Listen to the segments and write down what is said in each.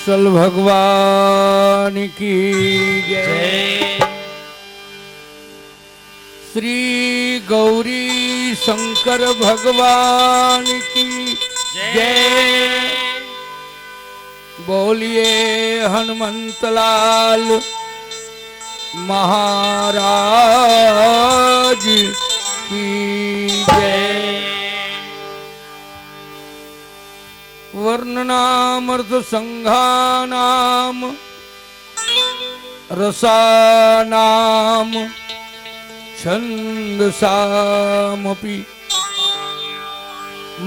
वत्सल भगवान की जय। श्री गौरी शंकर भगवान की जय। बोलिए हनुमंतलाल महाराज की जय। वर्णनामर्थ संघानाम रसानाम छंदसामपि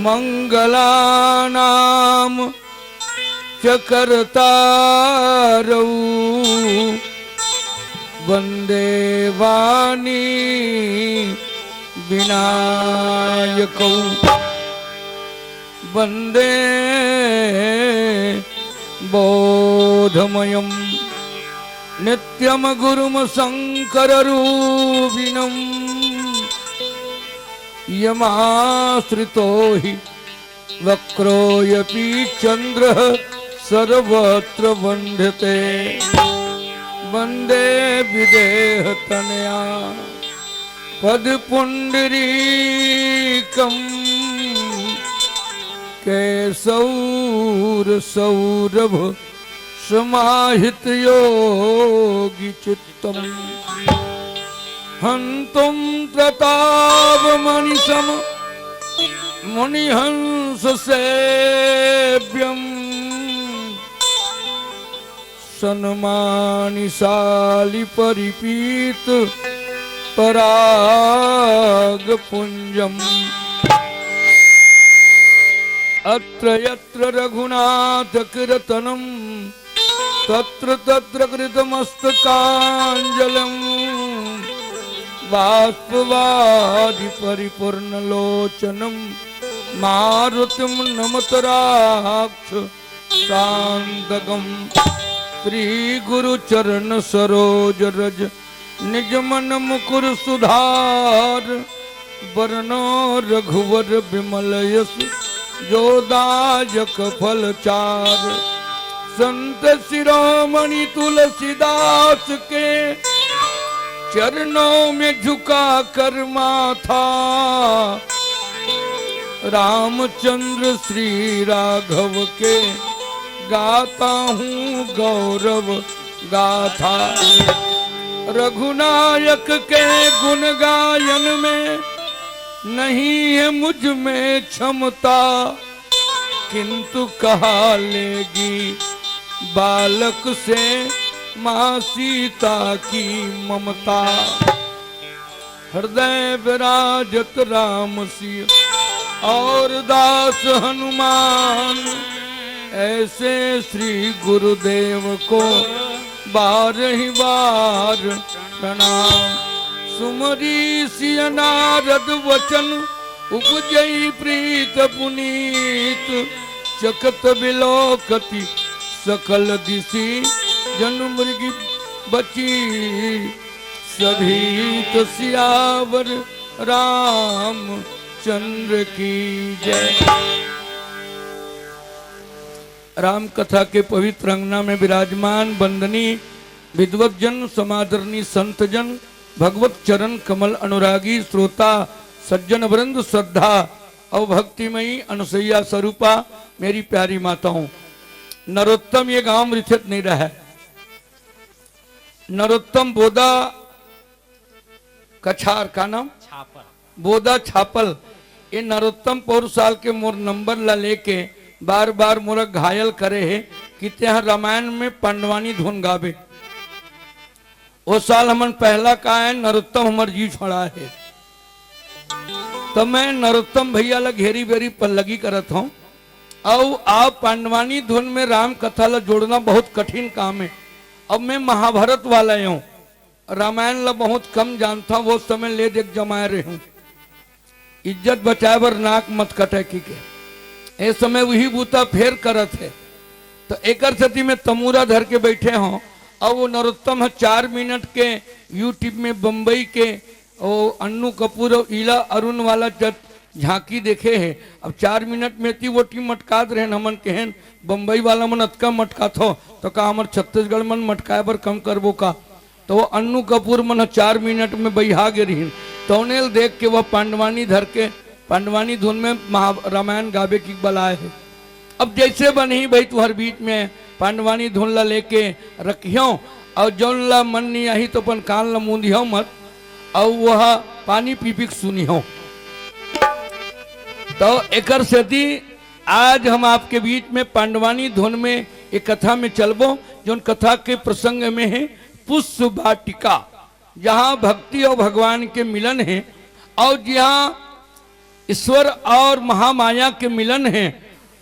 मंगलानाम च कर्तारौ वंदे वाणी विनायकौ वंदे बोधमयम् नित्यम गुरुम शंकर रूपिणम् यमाश्रितो हि वक्रोऽयपि चन्द्रः सर्वत्र वन्द्यते वन्दे विदेहतनया पदपुण्डरीकम् केशौरसौरभ समाहित योगी चित्तम् हन्तुं प्रतापमनिशम मुनिहंस सेव्यम् सन्मानिशालि परिपीत पराग पुंजम् अत्र यत्र रघुनाथ कीर्तनम् तत्र तत्र कृतमस्तकाञ्जलिम् बाष्पवारि परिपूर्णलोचनम् मारुतिं नमत राक्षसान्तकम् श्री गुरु चरण सरोज रज निज मन मुकुर सुधार वरनो रघुवर विमल यश जोदायक फल चार संत शिरोमणि तुलसीदास के चरणों में झुका कर माथा रामचंद्र श्री राघव के गाता हूँ गौरव गाथा। रघुनायक के गुण गायन में नहीं है मुझ में क्षमता किंतु कहा लेगी बालक से माँ सीता की ममता। हृदय विराजत राम सिंह और दास हनुमान ऐसे श्री गुरुदेव को बारही बार प्रणाम। सुमरी सिय नारद वचन उपजई प्रीत पुनीत चकत बिलोकति सकल दिशि जन मृग बची सभी तो सियावर राम चंद्र की जय। राम कथा के पवित्र अंगना में विराजमान वंदनी विद्वत जन समादरणी संत जन भगवत चरण कमल अनुरागी श्रोता सज्जन वृंद श्रद्धा और भक्तिमयी अनुसैया स्वरूपा मेरी प्यारी माताओं। नरोत्तम ये गांव मृथित नहीं रहा है। नरोत्तम बोदा कछार का नाम छापल बोदा छापल ये नरोत्तम पौर साल के मोर नंबर ला लेके बार बार मोरा घायल करे है कि त्यहाँ रामायण में पांडवानी धुन गावे। वो साल हमन पहला का है नरोत्तम हमर जी छोड़ा है तो मैं नरोत्तम भैया ला घेरी बेरी पल्लगी करत हूँ और आप पांडवानी धुन में राम कथा ला जोड़ना बहुत कठिन काम है। अब मैं महाभारत वाला हूँ रामायण ला बहुत कम जानता हूँ वो समय ले देख जमाए रहे हूँ इज्जत बचाए बर नाक मत कटे की के ए समय वही बूता फेर करत है तो एक सती में तमूरा धर के बैठे हों और वो नरोत्तम 4 मिनट के यूट्यूब में बम्बई के अन्नू कपूर और ईला अरुण वाला झांकी देखे है। अब 4 मिनट में ती वो टी मटकात रहे हमन केहन बम्बई वाला मन अतका मटकात हो तो का हमर छत्तीसगढ़ मन मटकाए बर कम करबो का। तो वो अन्नू कपूर मन 4 मिनट में बहिहा गे रही तो उन्हें देख के वह पांडवानी धर के पांडवानी धुन में रामायण गावे की बलाए है। अब जैसे बनी भाई तुहर बीच में पांडवानी धुन ला लेके रखियो और जौन ला मन नहीं आई तो अपन कान ला मूंदियो मत और वह पानी पी पी सुनियो। तो एकर सेती आज हम आपके बीच में पांडवानी धुन में एक कथा में चलबो जो कथा के प्रसंग में है पुष्प वाटिका, जहाँ भक्ति और भगवान के मिलन है और जहाँ ईश्वर और महामाया के मिलन है।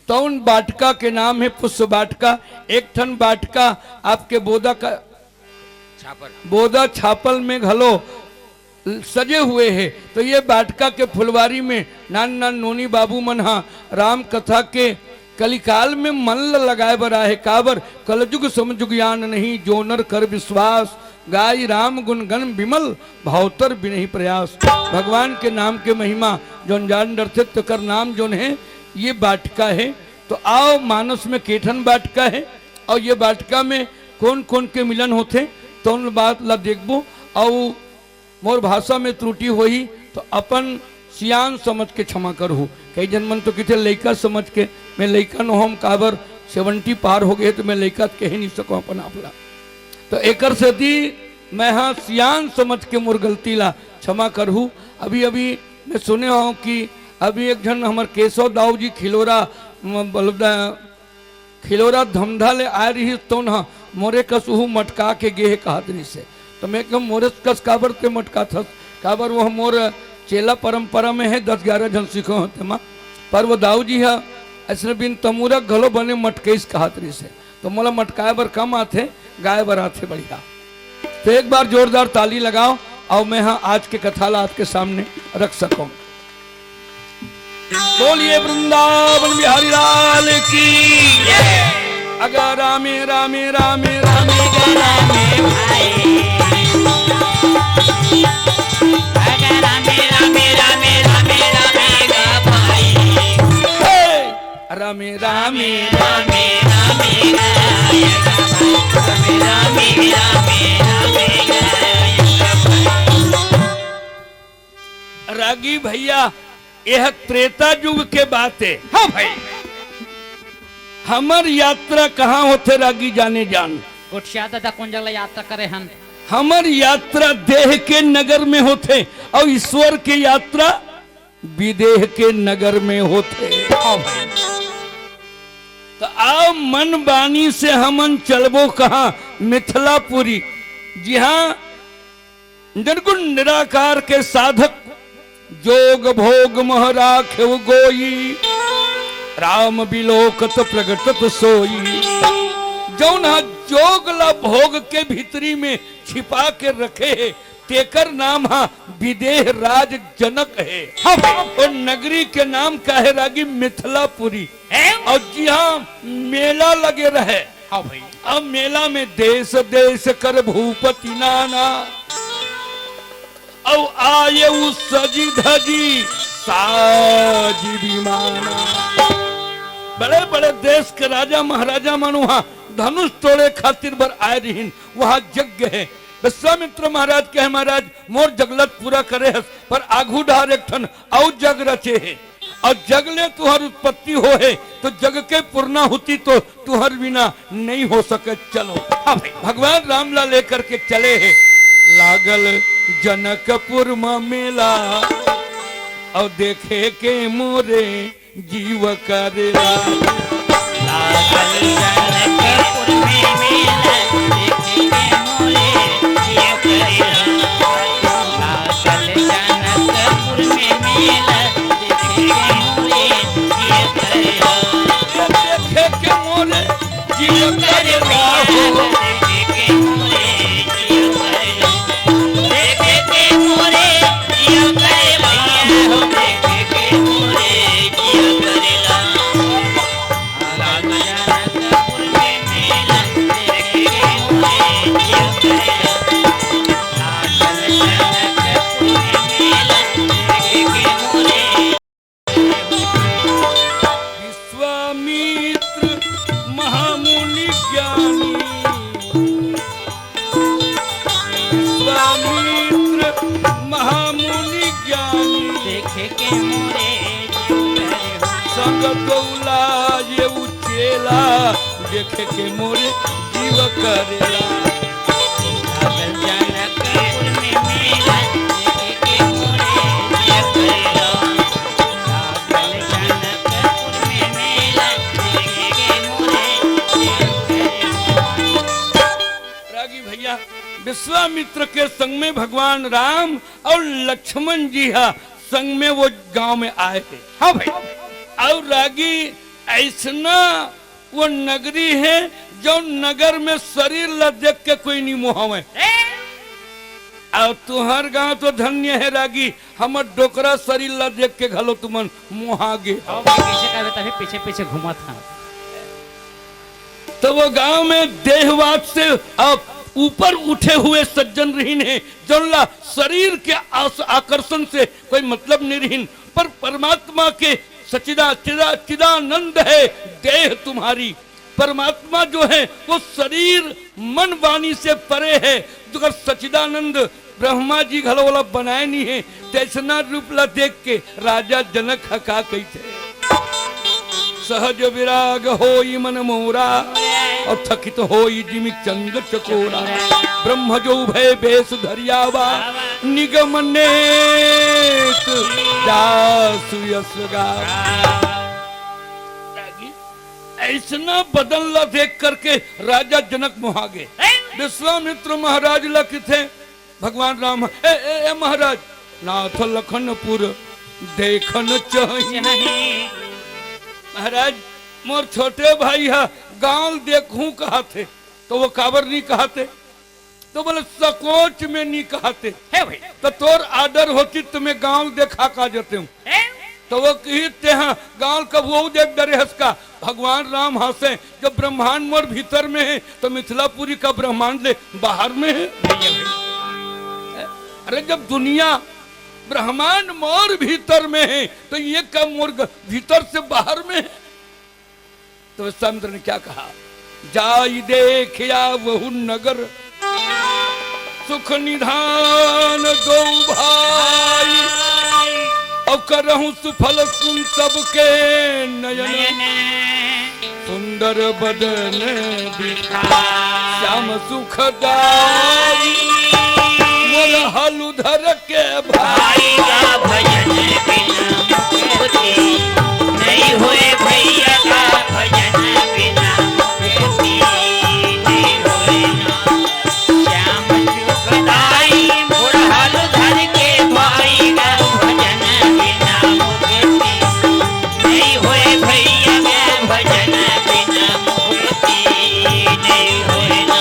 तो उन वाटिका के नाम है पुष्प वाटिका। एक ठन वाटिका आपके बोदा छापल में घलो सजे हुए है। तो ये वाटिका के फुलवारी में नान नान नोनी बाबू मन हा राम कथा के कलिकाल में मन लगाए बरा है। काबर कलजुग समजुग यान नहीं जो नर कर विश्वास गाय राम गुण गण विमल भावतर बिनहि प्रयास। भगवान के नाम के महिमा जोन जान डरते तो कर नाम जोन है ये वाटिका है। तो आओ मानस में केठन वाटिका है और ये वाटिका में कौन कौन के मिलन होते तो उन बात ला देखबो। और मोर भाषा में त्रुटि होई तो अपन सियान समझ के क्षमा करहु। कई जनमन तो किथे लइका समझ के मैं लइका न हम काबर 70 पार हो गए तो मैं लइका कह नहीं सको अपन आपला। तो एकर सेती मैं हाँ सियान समझ के मोर गलती ला क्षमा करहु। अभी अभी मैं सुने हूँ कि अभी एक जन हमार केशव दाऊ जी खिलोरा धमधा ले आ रही तो न मोरे कसहु मटका के गे कहतरी से। तो मैं कहूँ मोरे कस काबर ते मटका थस काबर वो मोर चेला परंपरा में है 10-11 जन सीखो होते माँ पर वो दाऊ जी है ऐसे बिन तमूरक घलो बने मटकेस कहतरी से। तो मोला मटकाए बर कम आते गाय बर आते बढ़िया। तो एक बार जोरदार ताली लगाओ और मैं हाँ आज के कथा ला आपके सामने रख सकूं। बोलिए वृंदावन बिहारी लाल की। अगर रामे रामे रामे रामे रामे भाई अगर रामे रामे रामे रामे रामे भाई रामे रामे रामे रामे रामे रामे रागी भैया यह त्रेता युग के बात है। हाँ भाई हमर यात्रा कहाँ होते रागी जाने जान गोठिया दादा कौन जगह यात्रा करे हन। हमर यात्रा देह के नगर में होते और ईश्वर के यात्रा विदेह के नगर में होते। तो आओ मन बानी से हमन चलबो कहाँ मिथिलापुरी जहाँ निर्गुण निराकार के साधक जोग भोग महराख गोई राम बिलोकत प्रगटत सोई। जौन जोग ला भोग के भीतरी में छिपा के रखे है तेकर नाम हा विदेह राज जनक है। और नगरी के नाम का है रागी मिथिलापुरी। और जी हाँ मेला लगे रहे। अब मेला में देश देश कर भूपति नाना औ आये उस सजी धजी साजी विमाना। बड़े बड़े देश के राजा महाराजा मानो वहाँ धनुष तोड़े खातिर बर आए रहीन। वहाँ यज्ञ है। विश्वामित्र महाराज के है महाराज मोर जगलत पूरा करे है पर आघू ढार एक ठन और जग रचे है और जगले तुहर उत्पत्ति हो है तो जग के पूर्णा होती तो तुहर बिना नहीं हो सके। चलो हाँ भाई भगवान रामला लेकर के चले है। लागल जनकपुर में मेला और देखे के मोरे जीव करेला। लागल जनकपुर में मेला देखे के मोरे जीव करेला। लागल जनकपुर में मेला देखे के मोरे जीव करेला। देखे के मोरे जीव करेला। देखे के मोरे जीव करे हम। संग गौला ये उचेला देखे के मोरे जीव करेला। लागल जनकपुर में मेला देखे के मोरे जीव करेला। लागल जनकपुर में मेला देखे के मोरे जीव करेला। रागी भैया विश्वामित्र के संग में भगवान राम और लक्ष्मण जी हा संग में वो गांव में आए थे। हाँ भाई, और रागी ऐसना वो नगरी है जो नगर में शरीर ला देख के कोई नहीं मोहावे। और तुहर गांव तो धन्य है रागी, हमर डोकरा शरीर ला देख के घलो तुमन मोहागे। कैसे करे तभी पीछे पीछे घुमा था। तो वो गांव में देहवाद से अब ऊपर उठे हुए सज्जन रहीन है, जोला शरीर के आकर्षण से कोई मतलब नहीं रहीन, पर परमात्मा के चिदानंद है देह तुम्हारी। परमात्मा जो है वो शरीर मन वाणी से परे है। जो सचिदानंद ब्रह्मा जी घलो वाला बनाए नहीं है, तैसना रूप ला देख के राजा जनक हका कही थे। सहज विराग होई मन मोरा और थकित होई जिमि चंद चकोरा। ब्रह्म जो भय बेस धरियावा निगम नेत दासु यस गावा। ऐसना बदल ला देख करके राजा जनक मोहागे। विश्वामित्र महाराज लखी थे भगवान राम ए महाराज नाथ लखनपुर देखन चाहिए। महाराज मोर छोटे भाई है गांव देखूं कहते, तो वो काबर नहीं कहते, तो बोले सकोच में नहीं कहते है भाई। तो तोर आर्डर होती तो मैं गांव देखा का जाते हूँ। तो वो कहते हैं गांव कब वो देख डरे हंसका। भगवान राम हंसे जब ब्रह्मांड मोर भीतर में है तो मिथिलापुरी का ब्रह्मांड ले बाहर में है। अरे जब दुनिया ब्रह्मांड मोर भीतर में है तो ये कब मोर भीतर से बाहर में है। तो विश्वामित्र ने क्या कहा, जाई देखिया वहु नगर सुख निधान दो भाई। और करहूं सुफल सुन सबके नयन सुंदर बदन श्याम सुखदाई। मोर हलुधर के भाई का भजन बिना मुक्ति नहीं होए भैया का भजन बिना मुक्ति नहीं होए ना। श्याम सुखदाई मोर हलुधर के भाई का भजन बिना मुक्ति नहीं होए भैया का भजन बिना मुक्ति नहीं होए ना।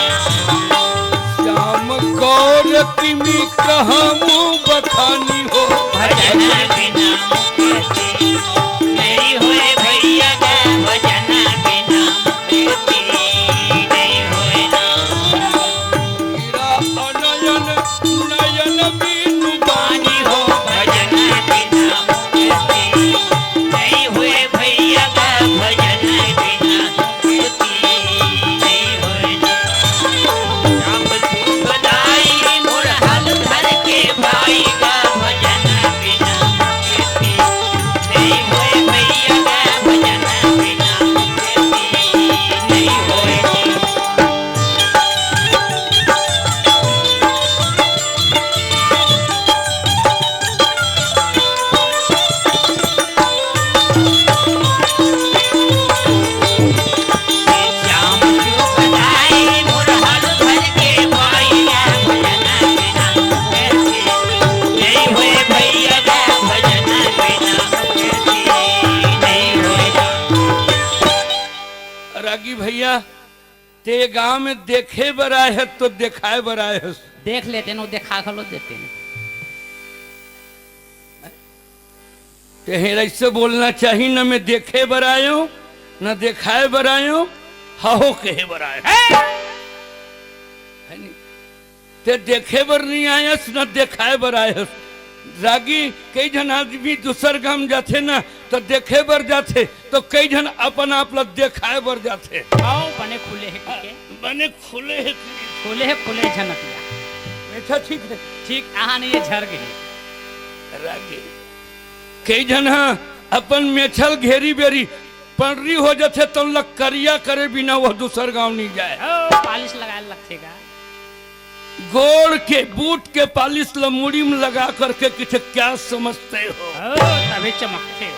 श्याम गौर किमी कहूँ बखानी हो भजन बिना मुक्ति नहीं होए भैया का भजन बिना मुक्ति नहीं होए ना। हीरा अनयन नयन बीनु पानी हो भजन बिना मुक्ति नहीं होए भैया का भजन बिना मुक्ति नहीं होए ना। श्याम सुखदाई मोर हलधर के भाई का भजन बिना मुक्ति नहीं होए भैया का भजन बिना मुक्ति नहीं होए ना। श्याम सुखदाई मोर हलधर के भाई का भजन बिना मुक्ति नहीं होए भैया का भजन बिना मुक्ति नहीं होए ना। रागी भैया ते गांव में देखे बराए है तो दिखाए बराए है। देख लेते हैं देखा खलो देते हैं। ते ऐसे बोलना चाहिए न मैं देखे बरायो न दिखाए बरायो हाहो कहे बराए है नहीं। ते देखे बर नहीं आयस न दिखाए बर आयस। रागी कई जन आदमी दूसर गांव जाते ना तो देखे बर जाते, तो कई जन अपन आप ला दिखाए बर जाते। आओ बने खुले है के बने खुले है खुले झनतिया अच्छा ठीक है। ठीक आहा नहीं ये झर गए। रागी कई जन अपन मेछल घेरी बेरी पंडरी हो जाते तो लकरिया करे बिना वो दूसर गांव नहीं जाए। पालिश लगा लगेगा, गोड़ के बूट के पालिश लमुड़ी में लगा करके किछ क्या समझते हो? तभी चमकते हो।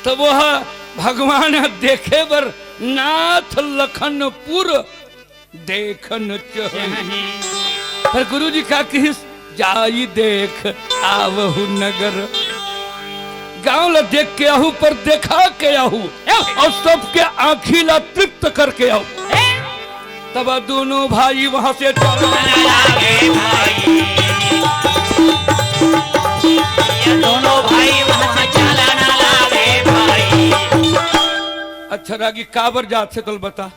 तो वह भगवान देखे बर नाथ लखनपुर देखन चाहे। पर गुरु जी का किस जाई देख आवहु नगर, गांव ला देख के आहू पर देखा के आहू और सबके आँखी ला तृप्त करके आहू। तब दोनों भाई वहां से दोनों भाई वहां से चलना लागे भाई। अच्छा रागी काबर जात से तो बता।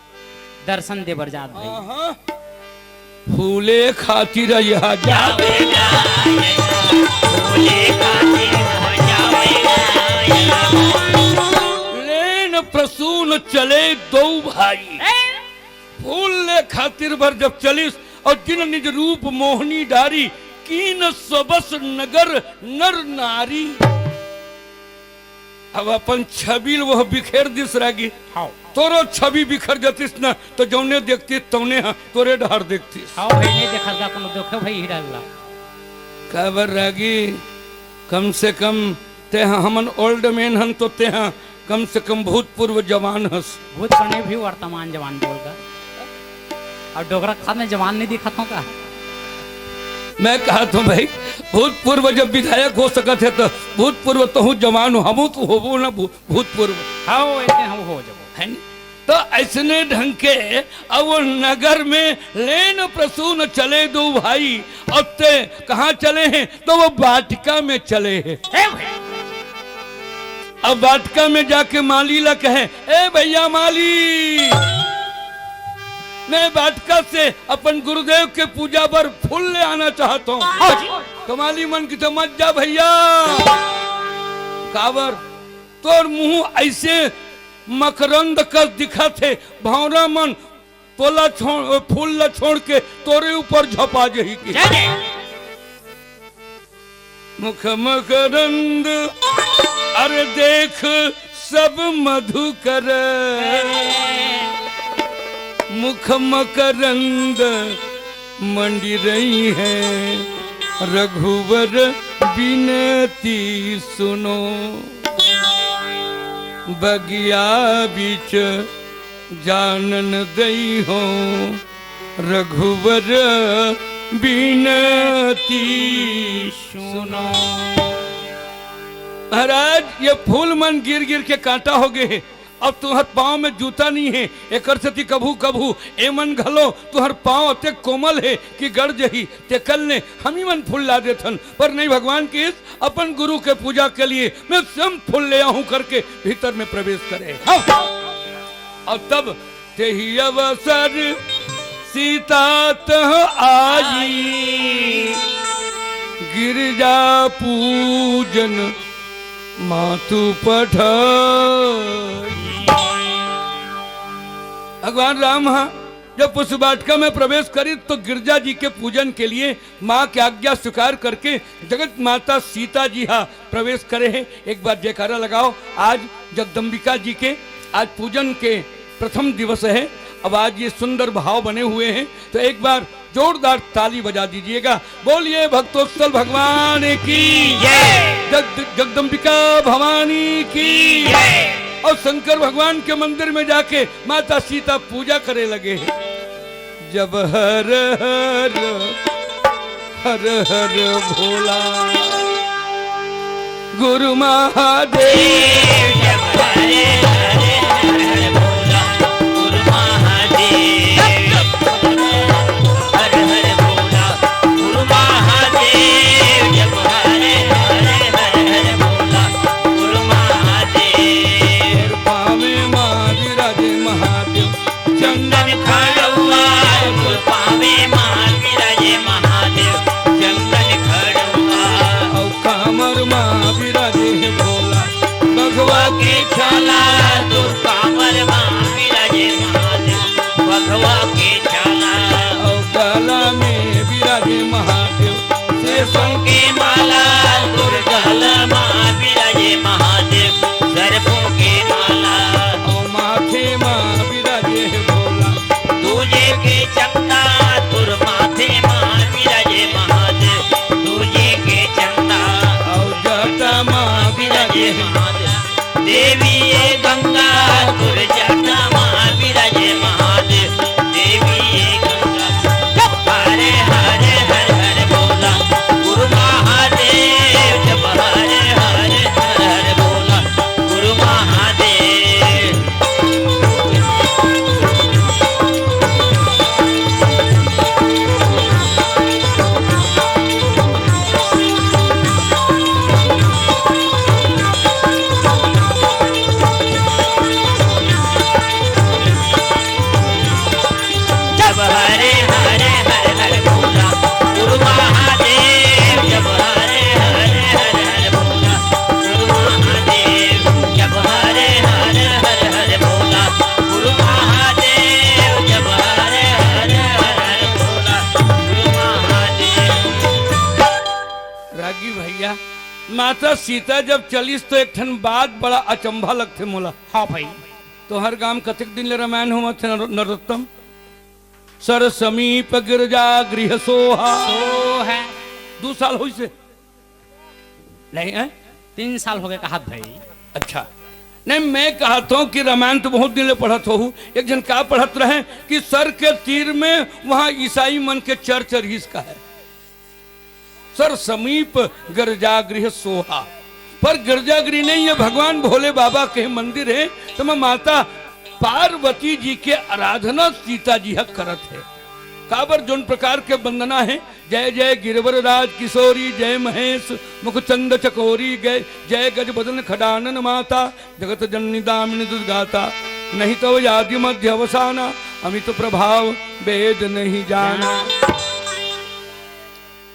दर्शन दे बरजात भाई, फूले खातिर यहाँ जावे लेन प्रसून चले दो भाई, फूल ले खातिर भर जब चलिस और जिन निज रूप मोहनी डारी, कीन सबस नगर नर नारी। अब अपन छबी वह बिखेर दिस रागी, तोरो छवि बिखर जतिस न तो जौने देखती तौने तोरे ढार देखतीस। हां भाई नहीं देखल का कोनो देखे भाई हिरल्ला काबर रागी, कम से कम ते हमन ओल्ड मैन हन तो ते कम से कम भूतपूर्व जवान हस। भूत करने भी वर्तमान जवान बोलगा और डोगरा खाद में जवान नहीं दिखा का। मैं कहा तो भाई भूतपूर्व जब विधायक हो सकत है तो भूतपूर्व तो हूँ जवान हूँ, हम तो होबो ना भूतपूर्व। हाँ ऐसे हम हो जब है नहीं? तो ऐसने ढंग के अब वो नगर में लेन प्रसून चले दो भाई। अब ते कहाँ चले हैं? तो वो वाटिका में चले हैं। अब वाटिका में जाके माली ला कहे, ए भैया माली, मैं वाटिका से अपन गुरुदेव के पूजा पर फूल ले आना चाहता हूँ। तो माली मन की तो मत जा भैया, काबर तोर मुंह ऐसे मकरंद का दिखा थे, भौरा मन तोला छोड़ फूल ला छोड़ के तोरे ऊपर झपा जही की। मुख मकरंद अरे देख सब मधुकर, मुख मकरंद मंडी रही है, रघुवर बिनती सुनो, बगिया बीच जानन दई हो, रघुवर बिनती सुनो। महाराज ये फूल मन गिर गिर के कांटा हो गए, अब तुहर पाँव में जूता नहीं है, एक सती कभू कभू ए मन घलो तुहर पाँव अते कोमल है कि गड़ जही ते कल ने हम ही मन फूल ला देथन। पर नहीं, भगवान की इस अपन गुरु के पूजा के लिए मैं स्वयं फूल ले आऊं करके भीतर में प्रवेश करे। और तब ते ही अवसर सीता तह आई, गिरजा पूजन मातु पठाई। भगवान राम जब उस वाटिका में प्रवेश करी तो गिरजा जी के पूजन के लिए माँ की आज्ञा स्वीकार करके जगत माता सीता जी प्रवेश करे हैं। एक बार जयकारा लगाओ। आज जगदम्बिका जी के आज पूजन के प्रथम दिवस है। अब आज ये सुंदर भाव बने हुए हैं तो एक बार जोरदार ताली बजा दीजिएगा। बोलिए भक्तोत्सल भगवान की जय, जगदम्बिका भवानी की जय। और शंकर भगवान के मंदिर में जाके माता सीता पूजा करे लगे हैं। जब हर हर हर हर भोला गुरु महादेव, जब हरे हरे हर हर भोला गुरु महादेव, हर हर भोला गुरु महादेव, जब हरे हरे हर हर भोला गुरु महादेव। पावे माँ विराजे महादेव, चंदन खड़ुआ पावे माँ विराजे महादेव, चंदन खड़ुआ और कामर माँ विराजे भोला, भगवा के छाला तो महादेव देवी ये गंगा तुर जटा विराजे महादेव देवी ये गंगा हरे हरे हर हर बोला गुरु महादेव जब हरे हरे हर हर बोला गुरु महादेव जब हरे हरे हर हर बोला गुरु महादेव जब हरे हरे हर हर बोला गुरु महादेव जब हरे हरे हर हर बोला गुरु महादेव जब हरे हरे हर हर बोला गुरु महादेव। रागी भैया माता सीता जब चलीस तो एक ठन बात बड़ा अचंभा लगते मोला। हाँ भाई तो हर गांव कतिक दिन ले रामायण हो थे नरोत्तम सर समीप गिरजा गृह सोहा तो है 2 साल हुई से नहीं है 3 साल हो गए कहा भाई। अच्छा नहीं मैं कहता हूँ कि रामायण तो बहुत दिन ले पढ़त हो। एक जन का पढ़त रहे कि सर के तीर में वहां ईसाई मन के चर्च रहीस का है सर समीप गिरजा गृह सोहा पर गिरजागृह नहीं है भगवान भोले बाबा के मंदिर है। तो मैं माता पार्वती जी के आराधना सीता जी हक करत है काबर जोन प्रकार के वंदना है जय जय गिरवर राज किशोरी जय महेश मुखचंद चकोरी जय जय गज बदन खडानन माता जगत जननी दामिनी दुर्गाता नहीं तो यादि मध्य अवसाना अमित प्रभाव वेद नहीं जाना।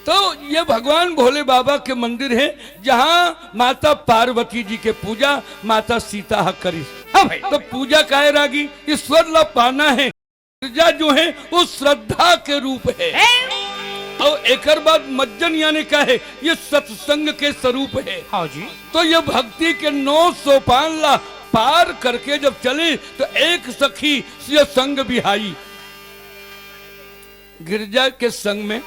तो ये भगवान भोले बाबा के मंदिर है जहाँ माता पार्वती जी के पूजा माता सीता हक करी। हाँ भाई तो पूजा काहे रागी ईश्वर ला पाना है पूजा जो है वो श्रद्धा के रूप है और एक बाद मज्जन यानी क्या है ये सत्संग के स्वरूप है। हाँ जी तो ये भक्ति के 9 सोपान ला पार करके जब चले तो एक सखी ये संग बिहाई गिरजा के संग में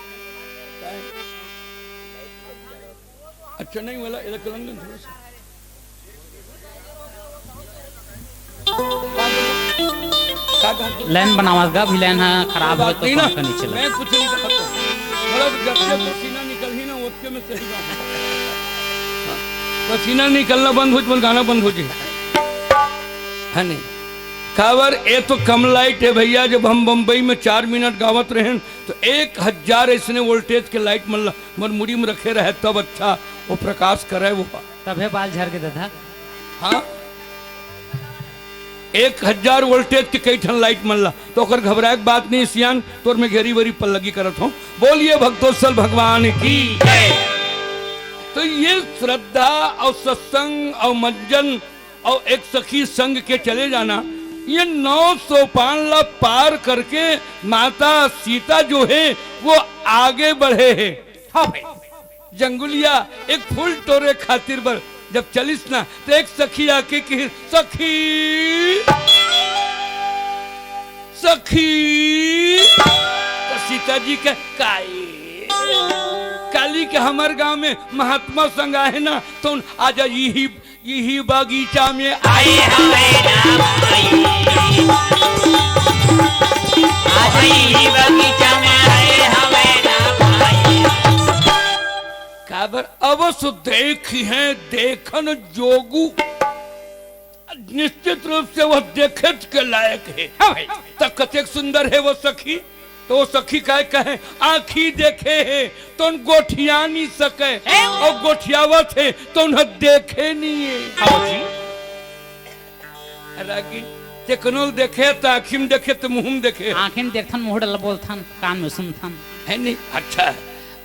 अच्छा नहीं वाला इलेक्ट्रॉनिक थोड़ा सा लाइन बनावागा भी लाइन है खराब है तो ना पंखा नीचे लगा। मैं कुछ नहीं कहता मतलब जब से पसीना निकल ही ना उसके में सही बात है। पसीना निकलना बंद हो जाए गाना बंद हो जाए है नहीं खबर ये तो कम लाइट है भैया। जब हम बम्बई में 4 मिनट गावत रहे तो 1000 ऐसने वोल्टेज के लाइट मन मुड़ी में रखे रहे तब अच्छा वो प्रकाश करे वो तबे बाल झड़ के दादा। हाँ 1000 वोल्टेज के कई ठन लाइट मनला तो ओकर घबराए बात नहीं सियान तोर में घेरी वरी पल्लगी करत हूँ। बोलिए भक्तोत्सल भगवान की जय। तो ये श्रद्धा और सत्संग और मज्जन और एक सखी संग के चले जाना ये 9 सोपान ला पार करके माता सीता जो है वो आगे बढ़े है। हाँ भाई जंगुलिया एक फूल टोरे खातिर बर जब चलिस ना तो एक सखी आके की सखी सखी तो सीता जी के काली के हमारे गांव में महात्मा संग आए ना तो आजा यही बागीचा में आई हमें नाम आई आई बगीचा में आए हमें नाम आई काबर अवश्य देखी है देखन जोगू निश्चित रूप से वह देखे के लायक है। तब कतेक सुंदर है वो सखी तो वो सखी कहे कहे आँखी देखे है तो उन गोठिया नहीं सके और गोठियावत है तो उन्हें देखे नहीं है। रागी टेक्नोल देखे तो आँखी में देखे तो मुंह में देखे आँखें में देखथन मुंह डल बोलथन कान में सुनथन है नहीं अच्छा है।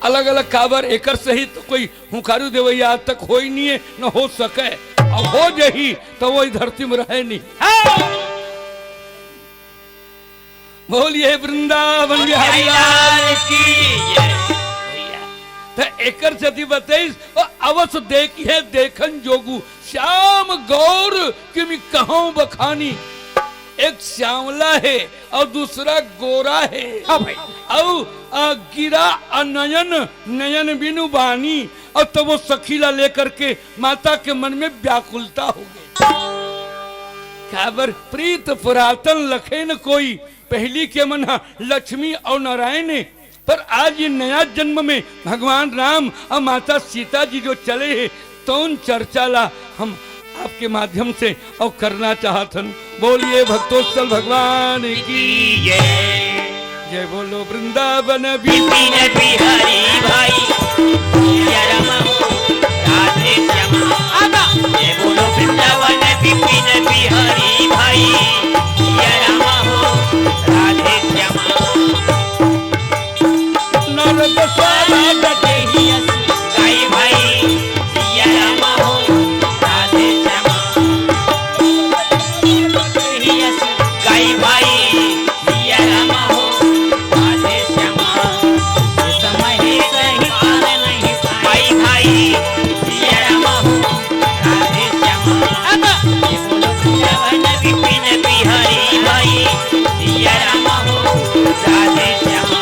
अलग अलग काबर एकर सही तो कोई हुंकारू देवैया आज तक हो ही नहीं है न हो सके और हो जही तो वो धरती में रहे नहीं। बोलिए वृंदावन बिहारी लाल की जय। तो एकर सती बताइस अवश्य देखी है देखन जोगू श्याम गौर कि मैं कहूं बखानी। एक श्यामला है और दूसरा गोरा है। हाँ भाई और गिरा नयन नयन बिनु बानी और तब वो सखीला लेकर के माता के मन में व्याकुलता हो गई। खबर प्रीत पुरातन लखे न कोई, पहली के मन लक्ष्मी और नारायण ने, पर आज ये नया जन्म में भगवान राम और माता सीता जी जो चले हैं तो उन चर्चा ला हम आपके माध्यम से और करना चाहतन। बोलिए भक्तोत्सल भगवान की जय जय। बोलो वृंदावन बिपिन बिहारी भाई सिया राम हो राधे श्यामा। जय बोलो वृंदावन बिपिन बिहारी भाई सिया राम हो राधे श्यामा। नारद स्वागत गाई भाई सिया राम हो राधे श्यामा। गाई भाई सिया राम हो राधे श्यामा। समय सही पार नहीं पाई भाई सिया राम हो राधे श्यामा। ये बोलो वृंदावन बिपिन बिहारी भाई सिया राम हो राधे श्यामा।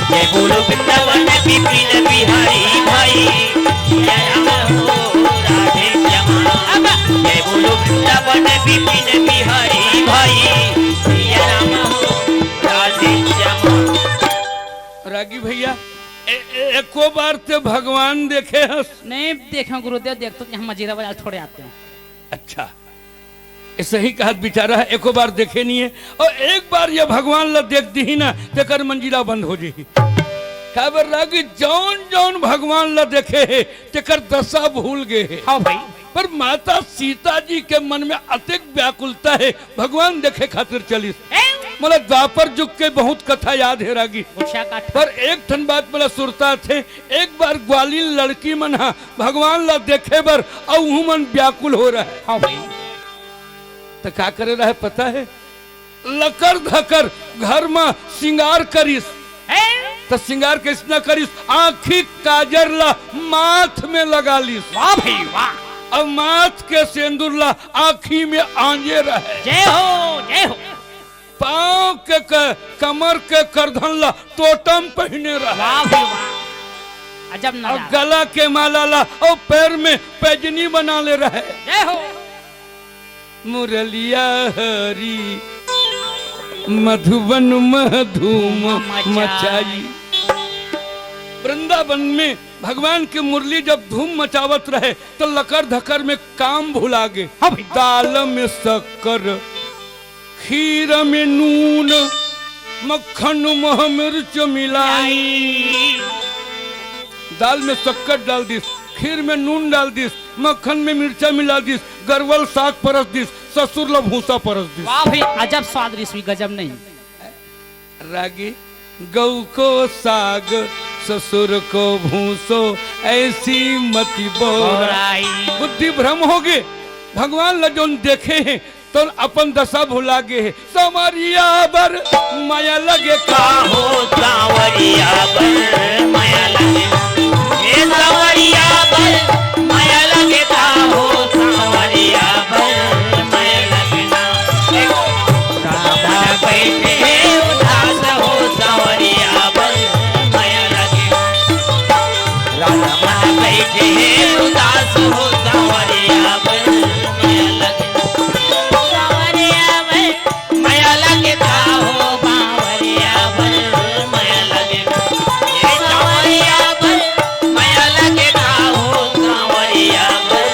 जय बोलो वृंदावन बिपिन बिहारी भाई सिया राम हो राधे श्यामा। जय बोलो वृंदावन बिपिन बिहारी भाई सिया राम हो राधे श्यामा। रागी भैया एको बार ते भगवान देखे हस? नहीं देखे गुरुदेव, देख तो हम मजीरा बाजार छोड़े आते हैं। अच्छा ऐसे ही कहत बिचारा है, एको बार देखे नहीं है और एक बार ये भगवान ला देख दी ना तेकर मंजिला बंद हो जी। खबर रागी जौन जौन भगवान ला देखे है तेकर दशा भूल गए है। हाँ भाई, पर माता सीता जी के मन में अतिक व्याकुलता है, भगवान देखे खातिर चली। मतलब द्वापर युग के बहुत कथा याद है रागी, पर एक ठन बात मला सुरता थे, एक बार ग्वालिन लड़की मन हा भगवान ला देखे बर और उहु मन व्याकुल हो रहा है। हाँ भाई, तो क्या करे रहा है पता है? लकर धकर घर में सिंगार करिस, तो सिंगार कैसे न करिस, आँखी काजर ला माथ में लगा लीस। वाह भाई वाह। और माथ के सिंदूर ला आँखी में आंजे रहे। जय हो जय हो। पाँव के कमर के करधन ला टोटम पहने रहे। वाह भाई वाह, अजब और नजारा। गला के माला ला और पैर में पैजनी बना ले रहे। जय हो। मुरलिया हरी मधुबन मधुम मचाई। वृंदावन में भगवान की मुरली जब धूम मचावत रहे तो लकर धकर में काम भुला गए। दाल में शक्कर, खीर में नून, मक्खन मह मिर्च मिलाई। दाल में शक्कर डाल दिस, खीर में नून डाल दिस, मक्खन में मिर्चा मिला दिस, गरवल साग परस दिस, ससुर ला भूसा परस दिस। वाह भाई, अजब स्वाद रिश्वी, गजब नहीं। रागी गौ को साग ससुर को भूसो ऐसी मति बोराई। बुद्धि भ्रम हो गए, भगवान ला जोन देखे हैं तो अपन दशा भुला गए है। समरिया बर माया लगे का हो सांवरिया बर माया लगे, हे सांवरिया बर माया लगे का हो सांवरिया बर माया लगे ना। राधा बैठे उदास हो सांवरिया बर माया लगे। राधा मन बैठे उदास हो सांवरिया बर माया लगे। माया लगे का हो बावरिया बर माया लगे। ये सांवरिया बर माया लगे का हो सांवरिया बर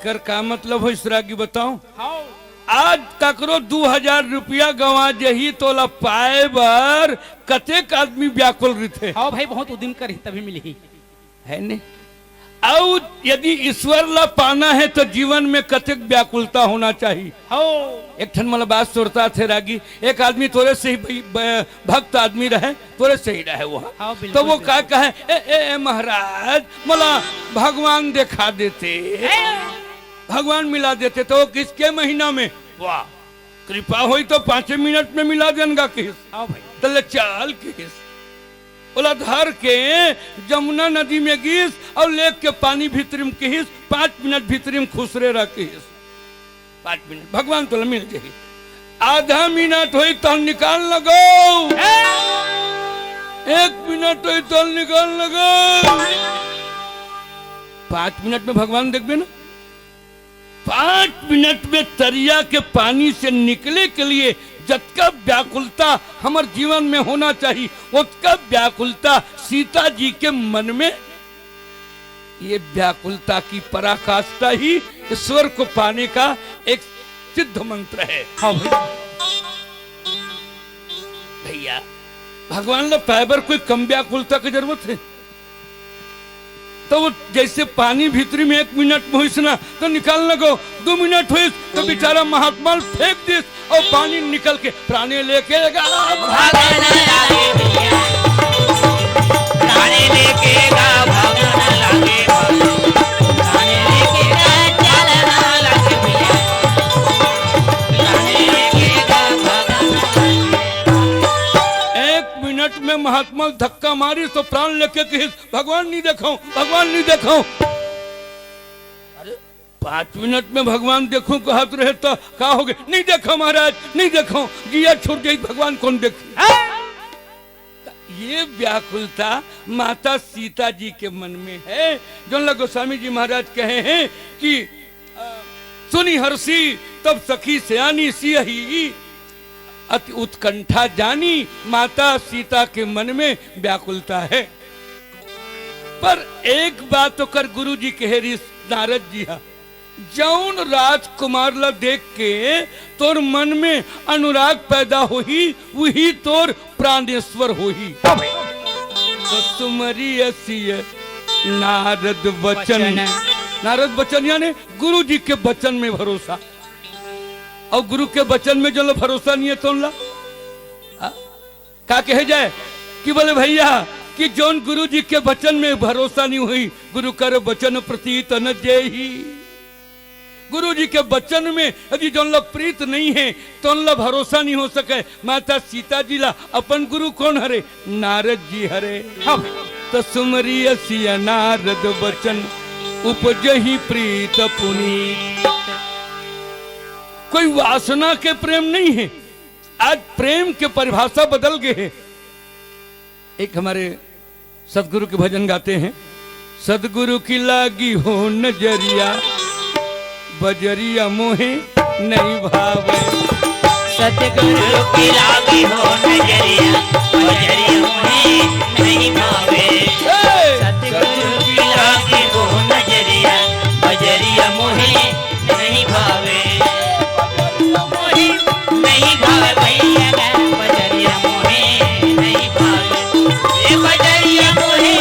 एकर का मतलब हो इस रागी बताओ। हाँ आज ककरो 2000 रुपया गंवा जही तोला पाए बर कतेक आदमी व्याकुल रहते हाँ भाई बहुत उद्यम करी तभी मिली है ने। और यदि ईश्वर ला पाना है तो जीवन में कतेक व्याकुलता होना चाहिए। हाँ एक ठन मतलब बात सुरता थे रागी, एक आदमी तोरे से ही भक्त आदमी रहे, तोरे से ही रहे वो। हाँ, बिल्कुल, तो वो बिल्कुल। क्या कहे ए महाराज मला भगवान दिखा देते, भगवान मिला देते। तो वो किसके महीना में, वाह कृपा हुई तो 5 मिनट में मिला देगा किस। हाँ भाई तले चाल किस बोला धर के जमुना नदी में गिस और लेक के पानी भीतर में किस 5 मिनट भीतर में खुसरे रखिस। 5 मिनट भगवान तो मिल जाए। आधा मिनट हुई तो निकाल लगो, 1 मिनट हुई तो निकाल लगो। 5 मिनट में भगवान देखबे ना। 5 मिनट में तरिया के पानी से निकले के लिए जतका व्याकुलता हमारे जीवन में होना चाहिए, उतका व्याकुलता सीता जी के मन में। ये व्याकुलता की पराकाष्ठा ही ईश्वर को पाने का एक सिद्ध मंत्र है। हाँ भाई भैया भगवान ने पैबर कोई कम व्याकुलता की जरूरत है। तो वो जैसे पानी भीतरी में 1 मिनट में हुई ना तो निकाल लगो, 2 मिनट हुई तो बेचारा महात्मा फेंक दिस और पानी निकल के प्राणी लेके भागन लागे भैया, प्राणी लेके गा भागन लागे, प्राणी लेके गा चलना लागे भैया, प्राणी लेके गा भागन लागे। 1 मिनट में महात्मा धक्का मारी तो प्राण लेके कही भगवान नहीं देखो, भगवान नहीं देखो। अरे 5 मिनट में भगवान देखो कहत रहे तो का हो गए, नहीं देखो महाराज नहीं देखो, जिया छूट गई भगवान कौन देखे। ये व्याकुलता माता सीता जी के मन में है। जो गोस्वामी जी महाराज कहे हैं कि सुनी हर्षी तब सखी सयानी सियही अति उत्कंठा जानी, माता सीता के मन में व्याकुलता है। पर एक बात तो कर गुरु जी कहे रही नारद जी हा, जौन राजकुमार ला देख के तोर मन में अनुराग पैदा होही वही तोर प्राणेश्वर होही। तो सुमरी असिय नारद वचन, नारद वचन यानी गुरु जी के वचन में भरोसा। और गुरु के वचन में जो लो भरोसा नहीं है तो ला का कहे जाए कि बोले भैया कि जौन गुरु जी के वचन में भरोसा नहीं हुई, गुरु कर वचन प्रतीत न जेही। गुरु जी के वचन में यदि जौन लोग प्रीत नहीं है तो उन लोग भरोसा नहीं हो सके। माता सीता जी ला अपन गुरु कौन हरे, नारद जी हरे। तो सुमरी असिया नारद वचन उपजही प्रीत पुनीत। कोई वासना के प्रेम नहीं है, आज प्रेम के परिभाषा बदल गए हैं। एक हमारे सदगुरु के भजन गाते हैं, सदगुरु की लागी हो नजरिया बजरिया मोहे नहीं भावे। सतगुरु की लागी हो नजरिया बजरिया मोहे नहीं भावे। सतगुरु की लागी हो नजरिया बजरिया मोहे नहीं भावे। मोहे नहीं भावे भैया गा बजरिया मोहे नहीं भावे। ये बजरिया मोहे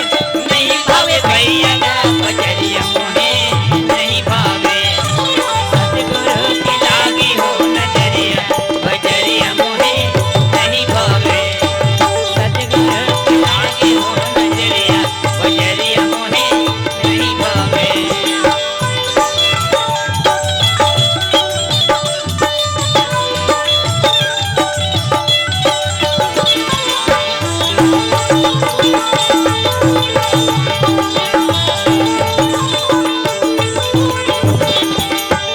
नहीं भावे भैया गा बजरिया मोहे नहीं भावे। सतगुरु की लागी हो नजरिया बजरिया मोहे नहीं भावे। सतगुरु की लागी हो नजरिया बजरिया मोहे नहीं भावे।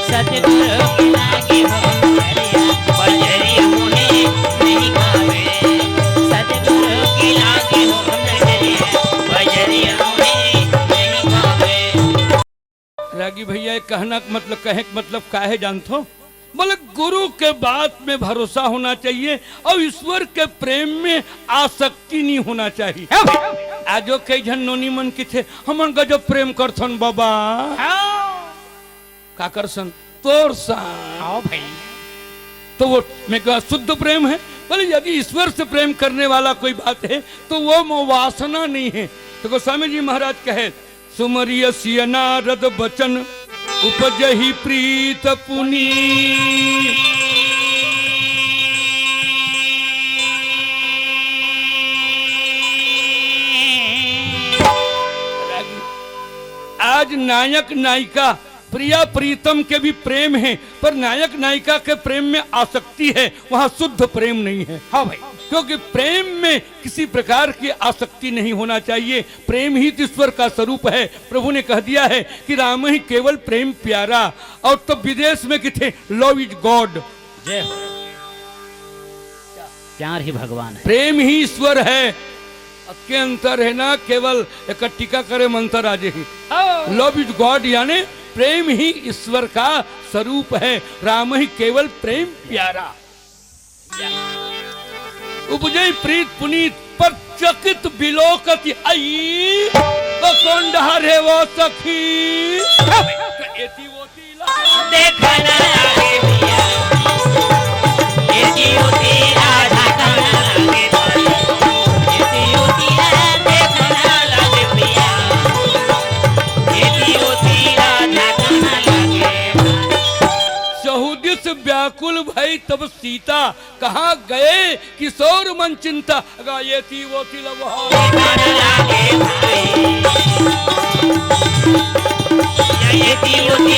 सतगुरु की लागी हो नजरिया बजरिया मोहे नहीं भावे। सतगुरु की लागी हो नजरिया बजरिया मोहे नहीं भावे। रागी भैया एक कहना का मतलब कहे का मतलब काहे जानतो, बोले गुरु के बात में भरोसा होना चाहिए और ईश्वर के प्रेम में आसक्ति नहीं होना चाहिए। आजो कई जन नोनी मन की थे हमन का जो प्रेम करथन बाबा काकरसन तोर सा। आओ भाई। तो वो मैं कहा शुद्ध प्रेम है। बोले यदि ईश्वर से प्रेम करने वाला कोई बात है तो वो वासना नहीं है। तो गोस्वामी जी महाराज कहे सुमरिय सिय नारद बचन उपजहि प्रीत पुनी। आज नायक नायिका प्रिया प्रीतम के भी प्रेम है, पर नायक नायिका के प्रेम में आसक्ति है, वहां शुद्ध प्रेम नहीं है। हाँ भाई। क्योंकि प्रेम में किसी प्रकार की आसक्ति नहीं होना चाहिए। प्रेम ही ईश्वर का स्वरूप है। प्रभु ने कह दिया है कि राम ही केवल प्रेम प्यारा। और तो विदेश में किथे लव इज गॉड, जय हो। प्यार ही भगवान है, प्रेम ही ईश्वर है। के अंतर है ना, केवल एक टीका करे मंत्र आज ही। लव इज गॉड यानी प्रेम ही ईश्वर का स्वरूप है। राम ही केवल प्रेम प्यारा। उपजय प्रीत पुनीत पर चकित बिलोकति आई तो कौन डहारे वो सखी। एती वोती देखना लागे पिया, एती होती राधा कहना लागे भाई, एती होती देखना लागे पिया, एती होती राधा कहना लागे भाई। चहुदिस व्याकुल भई तब सीता कहाँ गए किशोर मन चिंता। ये थी वो थी देखना लागे भाई, एती होती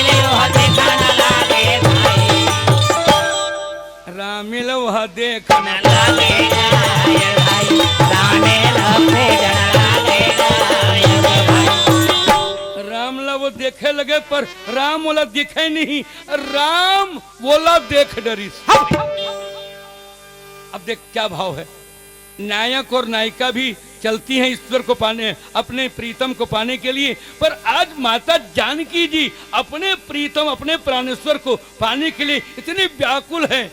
देखना लागे भाई, रामिल वह देखना लागे भाई, रामे लपे जन लागे भाई। राम ला वो देखे लगे पर राम बोला दिखे नहीं। राम बोला देख डरिस। अब देख क्या भाव है। नायक और नायिका भी चलती हैं ईश्वर को पाने, अपने प्रीतम को पाने के लिए, पर आज माता जानकी जी अपने प्रीतम अपने प्राणेश्वर को पाने के लिए इतनी व्याकुल है।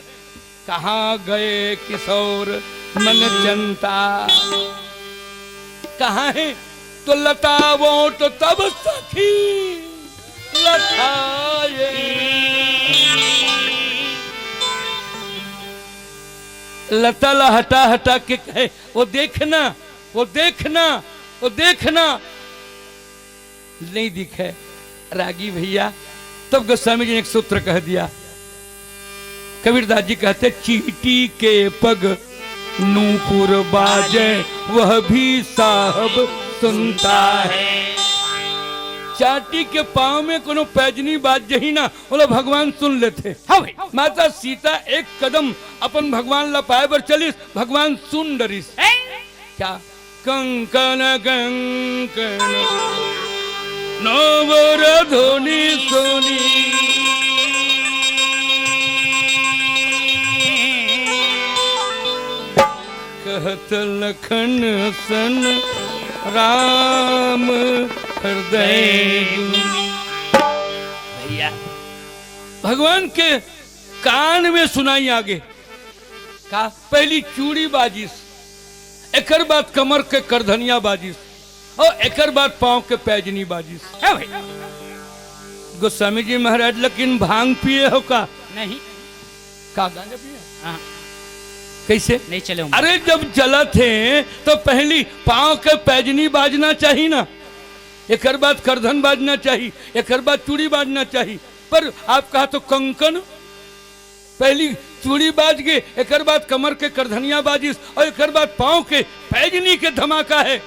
कहाँ गए किशोर मन जनता, कहाँ है तो लता वो तो तब सखी लताए। लता ला हटा हटा के कहे वो देखना वो देखना वो देखना, नहीं दिखे रागी भैया। तब गोस्वामी जी ने एक सूत्र कह दिया। कबीरदास जी कहते चींटी के पग नूपुर बाजे वह भी साहब सुनता है। चाटी के पांव में कोनो पैजनी बाज जही ना बोला भगवान सुन लेते। हाँ भाई। माता सीता एक कदम अपन भगवान ला पाए बर चलिस, भगवान सुन डरिस। क्या कंकन कंकन नवर धोनी सोनी, कहत लखन सन राम हृदय। भैया भगवान के कान में सुनाई आगे का पहली चूड़ी बाजिश, एकर बाद कमर के करधनिया बाजिश और एकर बाद पांव के पैजनी बाजिश। है भाई। गोस्वामी जी महाराज लेकिन भांग पिए हो का? नहीं। का गांजा पिए? हाँ। कैसे नहीं चले होंगे। अरे जब चलत है तो पहली पांव के पैजनी बाजना चाहिए ना, एकर बाद करधन बाजना चाहिए, एकर बाद चूड़ी बाजना चाहिए। पर आप कहा तो कंकन पहली चूड़ी बाज गए, एकर बाद कमर के करधनिया बाजिश और एकर बाद पांव के पैजनी के धमाका है।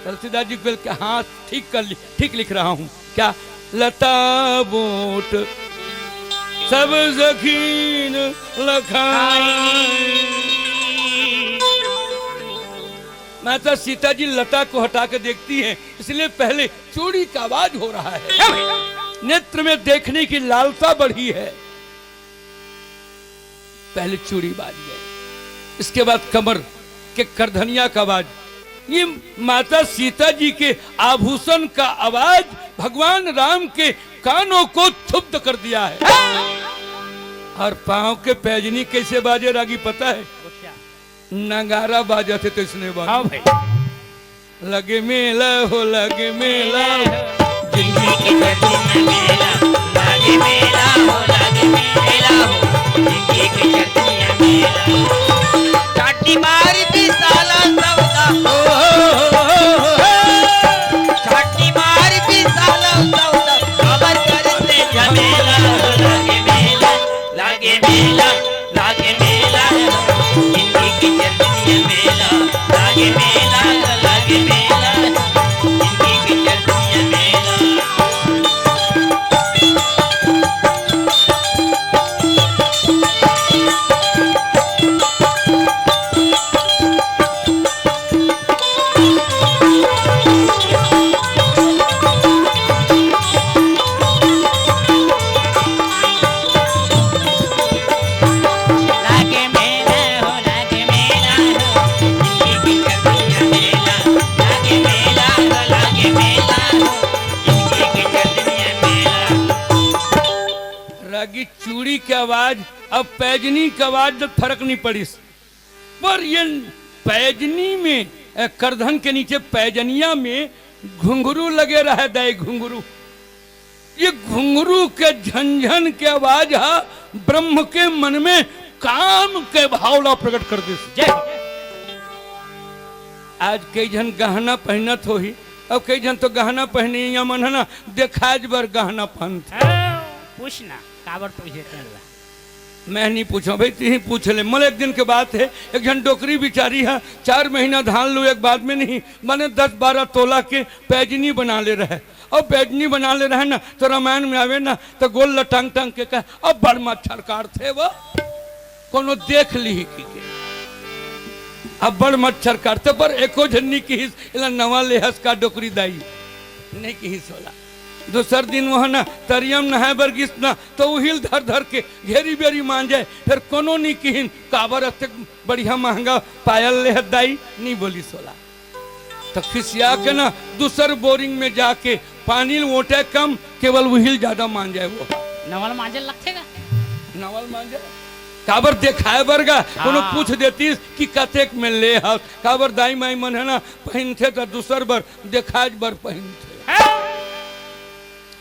तुलसीदास जी बोल के हाँ ठीक लिख रहा हूँ। क्या लता बोट सब जखीन लखाई। माता सीता जी लता को हटा के देखती हैं, इसलिए पहले चूड़ी का आवाज हो रहा है। नेत्र में देखने की लालसा बढ़ी है। पहले चूड़ी बाज गए, इसके बाद कमर के करधनिया का आवाज। ये माता सीता जी के आभूषण का आवाज भगवान राम के कानों को क्षुब्ध कर दिया है। और पांव के पैजनी कैसे बाजे रागी पता है? नगारा बाजा थे तो इसने बाजा। हाँ भाई। लगे मेला हो लगे मेला हो, जिंदगी के दिन मेला लागे मेला हो जिंदगी के चटनिया मेला चाटी मारी भी साला सौदा चाटी मारी भी साला सौदा खबर करते झमेला लागे मेला लागे मेला लागे मेला जिंदगी के चटनिया मेला लागे मेला लागे मेला जिंदगी के चटनिया मेला लागे मेला हो जिंदगी की चटनिया मेला लागे मेला हो जिंदगी की चटनिया मेला रागी चूड़ी की आवाज अब पैजनी की आवाज में फर्क नहीं पड़ी, पर ये पैजनी में करधन के नीचे पैजनिया में घुंघरू लगे रहे दे घुंघरू। ये घुंघरू के झंझन के आवाज है ब्रह्म के मन में काम के भावना प्रकट कर दे। जय हो। आज कई जन गहना पहनत हो ही, अब कई जन तो गहना पहने या मन है ना देखाज बर गहना पहनत। पूछना काबर पूछे करला मैं नहीं पूछा भाई, तू ही पूछ ले। मल एक दिन के बात है, एक जन डोकरी बिचारी है 4 महीना धान लो एक बाद में नहीं माने 10-12 तोला के पैजनी बना ले रहे। और पैजनी बना ले रहे ना तो रामायण में आवे ना तो गोल लटांग टांग के कहे अब बड़ मच्छर कार थे वो कोनो देख ली की के अब बड़ मच्छर काटते पर एको झन्नी की हिस इला नवा लेहस का डोकरी दाई नहीं की हिस होला। दूसर दिन वह ना तरियम नहाय बरगिस ना तो उहिल धर धर के घेरी बेरी मान जाए फिर कोनो नहीं किहिन काबर अते बढ़िया महंगा पायल ले दाई नहीं बोली सोला। तो खिसिया के ना दूसर बोरिंग में जाके पानी वोटे कम केवल उहिल ज्यादा मान जाए वो नवल मांझे लगतेगा नवल मान जाए काबर देखाए बरगा कोनो पूछ देती कि कतेक में ले हाथ काबर दाई माई मन है ना पहन थे तो दूसर बर देखाज बर पहन थे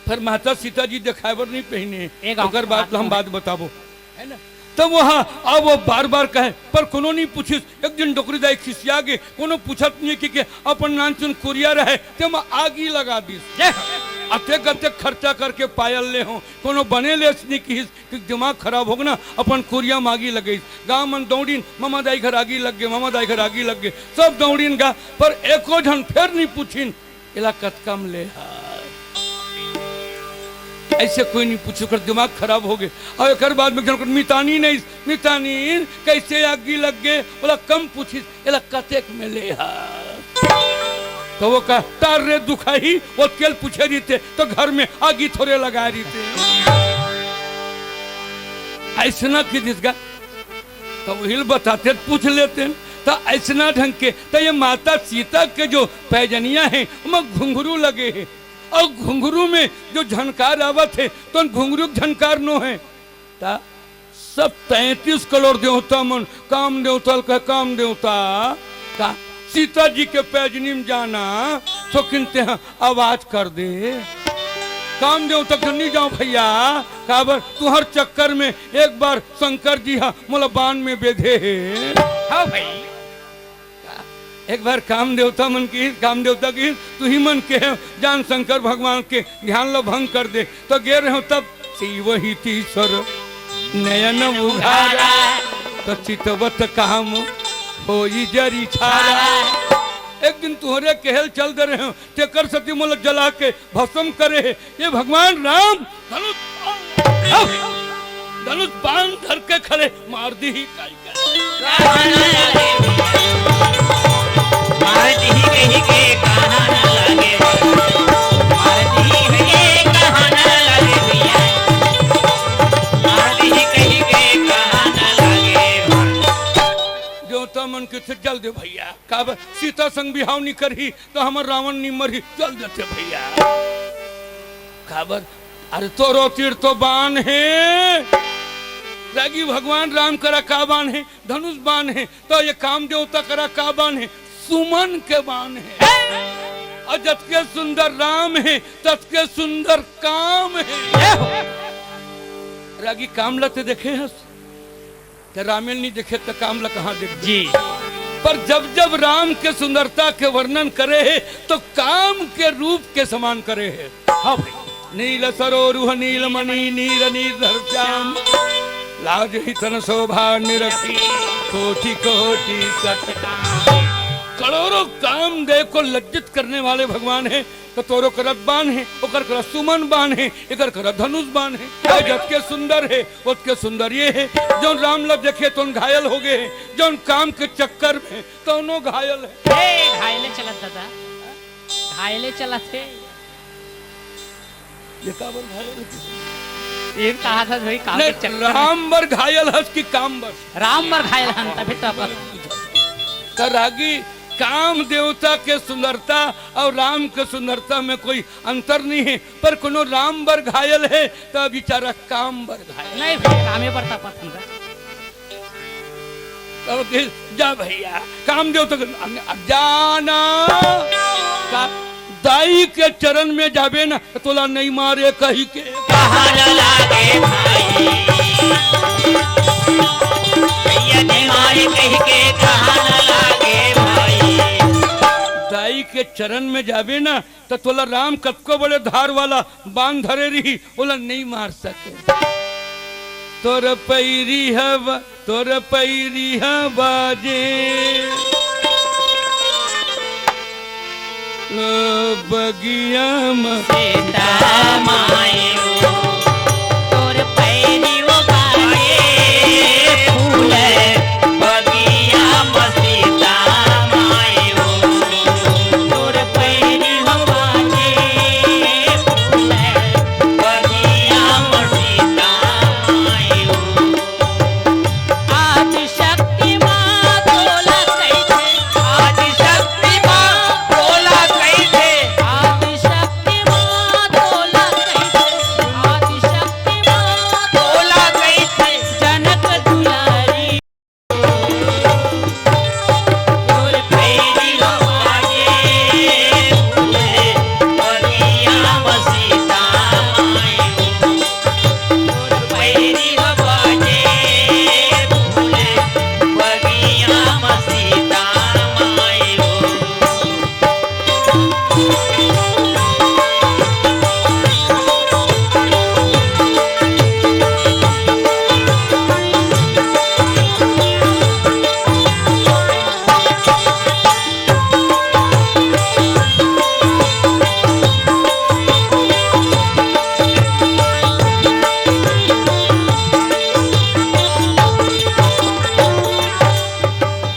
फिर माता सीता जी देखाए बर नहीं पहने अगर बात हम बात बताबो है ना। तब वहाँ अब वो बार बार कहे पर कोनो नहीं पूछिस। एक दिन डोकरी दाई खिसिया गे कोनो पूछत नहीं कि अपन नान चुन कुरिया रहे ते में आगी लगा दिस अतेक अतेक खर्चा करके पायल ले हो कोनो बने ले कि दिमाग खराब हो ना अपन कुरिया में आगी लगे गाँव मन दौड़ीन मामा दाई घर आगी लग गए मामा दाई घर आगी लग गए सब दौड़ीन गा पर एको जन फिर नहीं पूछिन इला कतकम ले ऐसे कोई नहीं पूछो कर दिमाग खराब हो गए। और एक बाद में मितानी नहीं मितानी कैसे आगी लग गए बोला कम पूछिस इला कतेक में ले तो वो कहा तार रे दुखाई वो तेल पूछे रहते तो घर में आगी थोड़े लगा रही थे ऐसा कि जिसका तो हिल बताते पूछ लेते तो ऐसा ढंग के तो ये माता सीता के जो पैजनिया है उनमें घुंघरू लगे हैं और घुंघरू में जो झनकार आवत है तो घुंघरू झनकार नो है ता सब 33 करोड़ देवता मन काम देवता का काम देवता का सीता जी के पैजनी में जाना तो किनते हैं आवाज कर दे काम देवता तो नहीं जाओ भैया काबर तू हर चक्कर में एक बार शंकर जी हा मोला बान में बेधे है हाँ भाई एक बार काम देवता मन की काम देवता की तू ही मन के जान शंकर भगवान के ध्यान लो भंग कर दे तो गे रहे हो तब शिव ही तीसर नयन उघारा तो चितवत काम हो जरी छारा। एक दिन तुहरे केहल चल दे रहे हो तेकर सती मोल जला के भस्म करे है ये भगवान राम धनुष बाण धर के खड़े मार दी ही मन के चल दे भैया काब सीता संग बिहाव नहीं करी तो हमर रावण नहीं मरी चल देते भैया काबर अरे तो तीर तो बाण है रागी भगवान राम करा का बाण है धनुष बाण है तो ये काम देवता करा का बाण है सुमन के बाण है और जत के सुंदर राम है तत के सुंदर काम है। रागी कामला ते देखे हैं तो रामेल नहीं देखे तो कामला कहाँ देख जी पर जब जब राम के सुंदरता के वर्णन करे है तो काम के रूप के समान करे है। हाँ भाई नील सरोरुह नीलमणि नीर निर्धर श्याम लाज ही तन शोभा निरखी कोटि कोटि सतकाम। करोड़ों काम देव को लज्जित करने वाले भगवान है। तो तोरो करत बान है, ओकर करत सुमन बान है, एकर करत धनुष बान है। जब के सुंदर है उसके सुंदर ये है। जो राम लब देखे तो घायल हो गए हैं, जो काम के चक्कर में दोनों घायल है। घायले चलत दादा, घायले चलत थे। ये काबर घायल है? एक कहा था भाई काम के चक्कर में। राम बर घायल हस की काम बर राम बर घायल हन तभी तो रागी काम देवता के सुंदरता और राम के सुंदरता में कोई अंतर नहीं है। पर कोनो राम बर घायल है तो बेचारा काम बर घायल नहीं भाई रामे पर तपत हन तो जा भैया काम देवता जाना का दाई के चरण में जाबे ना तोला नहीं मारे कही के कहाँ न लागे भाई भैया ने मारे कह के कहाँ न लागे भाई। दाई के चरण में जाबे ना तो तोला राम कतको बड़े धार वाला बांध धरे रही बोला नहीं मार सके। तोर पैरी बाजे बगिया सीता मायो तोर पैरी वो बाजे फूल बगिया मसीता मायो तोर पैरी वो बाजे फूल बगिया मसीता मायो। आदि शक्ति माँ बोला कैसे आदि शक्ति माँ बोला कैसे आदि शक्ति माँ बोला कैसे आदि शक्ति माँ बोला कैसे जनक दुलारी तोर पैरी बाजे फूल बगिया मसीता मायो तोर पैरी बाजे फूल बगिया मसीता मायो।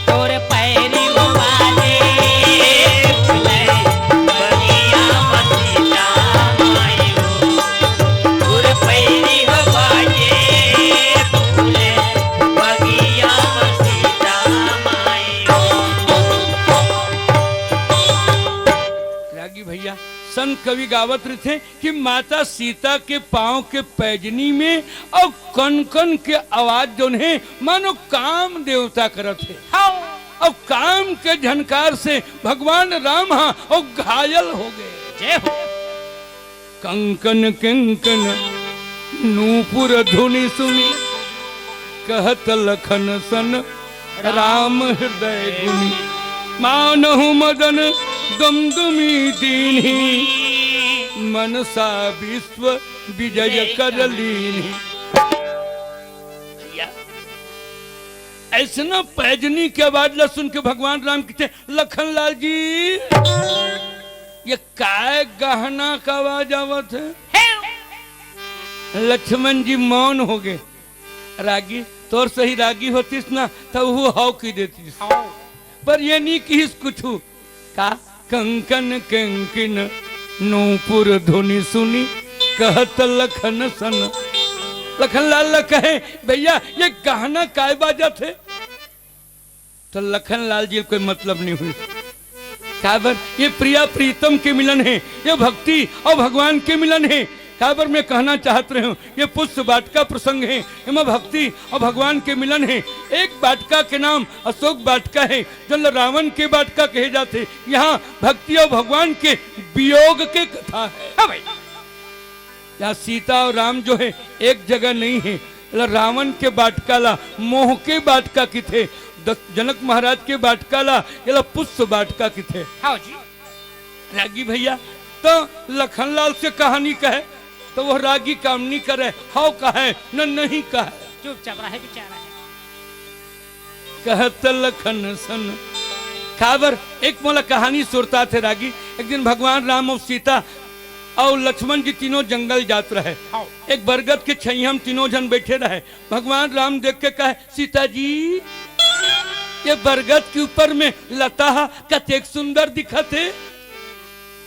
तोर पैरी बाजे फूल बगिया मसीता मायो तोर पैरी बाजे फूल बगिया मसीता मायो। रागी भैया संत कवि गावत रहे थे कि माता सीता के पांव के पैजनी में और कन कन के आवाज जो है मानो काम देवता करत है। और काम के झनकार से भगवान राम और घायल हो गए। जय हो कंकन कंकन नूपुर धुनि सुनी कहत लखन सन राम हृदय गुनी मानहु मदन गमगमी दीन्ही मनसा विश्व विजय कर लीन्ही। ऐसे ना पैजनी के आवाज ला सुन के भगवान राम कहते लखन लाल जी ये काय गहना का आवाज आवत है। लक्ष्मण जी मौन हो गए। रागी तोर सही रागी होतीस ना तो वो हाव की देती पर ये नहीं कि कुछ का कंकन कंकिन नूपुर धुनि सुनी कहत लखन सन। लखन लाल कहे भैया ये गहना काय बाजा थे तो लखन लाल जी कोई मतलब नहीं हुई। काबर ये प्रिया प्रीतम के मिलन है, ये भक्ति और भगवान के मिलन है। काबर मैं कहना चाहत रहे हूँ ये पुष्प वाटिका प्रसंग है, इसमें भक्ति और भगवान के मिलन है। एक वाटिका के नाम अशोक वाटिका है जो रावण के वाटिका कहे जाते। यहाँ भक्ति और भगवान के वियोग के कथा है। हाँ भाई यहाँ सीता और राम जो है एक जगह नहीं है। रावण के बाटकाला मोह के बाटका की थे, जनक महाराज के बाटकाला ये पुष्प बाटका की थे। हाँ जी। रागी भैया तो लखनलाल से कहानी कहे तो वो रागी काम नहीं करे, हाउ कहे न नहीं कहे, चुपचाप रहे बेचारा है। कहत लखन सन खाबर एक मोला कहानी सुरता थे रागी। एक दिन भगवान राम और सीता और लक्ष्मण जी तीनों जंगल जात रहे। एक बरगद के छैया हम तीनों जन बैठे रहे। भगवान राम देख के कहे सीता जी ये बरगद के ऊपर में लता कतेक सुंदर दिखते।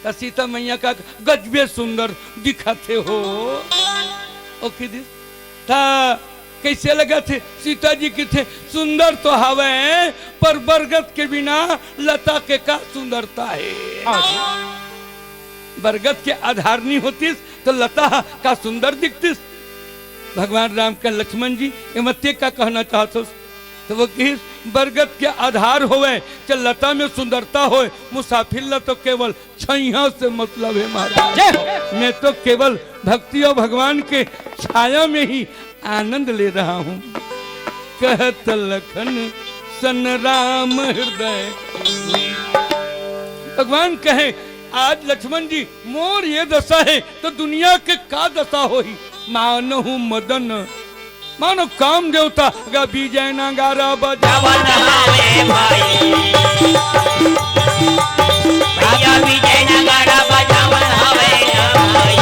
तो सीता मैया का गजबे सुंदर दिखते हो। ओके दिस था कैसे लगा थे सीता जी की थे सुंदर तो हवे पर बरगद के बिना लता के का सुंदरता है। बरगद के आधार नहीं होती तो लता का सुंदर दिखतीस। भगवान राम का लक्ष्मण जी ये मत्ते का कहना चाहते तो वो किस बरगद के आधार होवे चल लता में सुंदरता होए, मुसाफिर ला तो केवल छैया से मतलब है महाराज। मैं तो केवल भक्ति और भगवान के छाया में ही आनंद ले रहा हूँ। कहत लखन सन राम हृदय। भगवान कहे आज लक्ष्मण जी मोर ये दशा है तो दुनिया के का दशा होई। मानहु मदन मानो काम देवता गा विजय नगारा बजावन हवे भाई भैया विजय नगारा बजावन हवे भाई।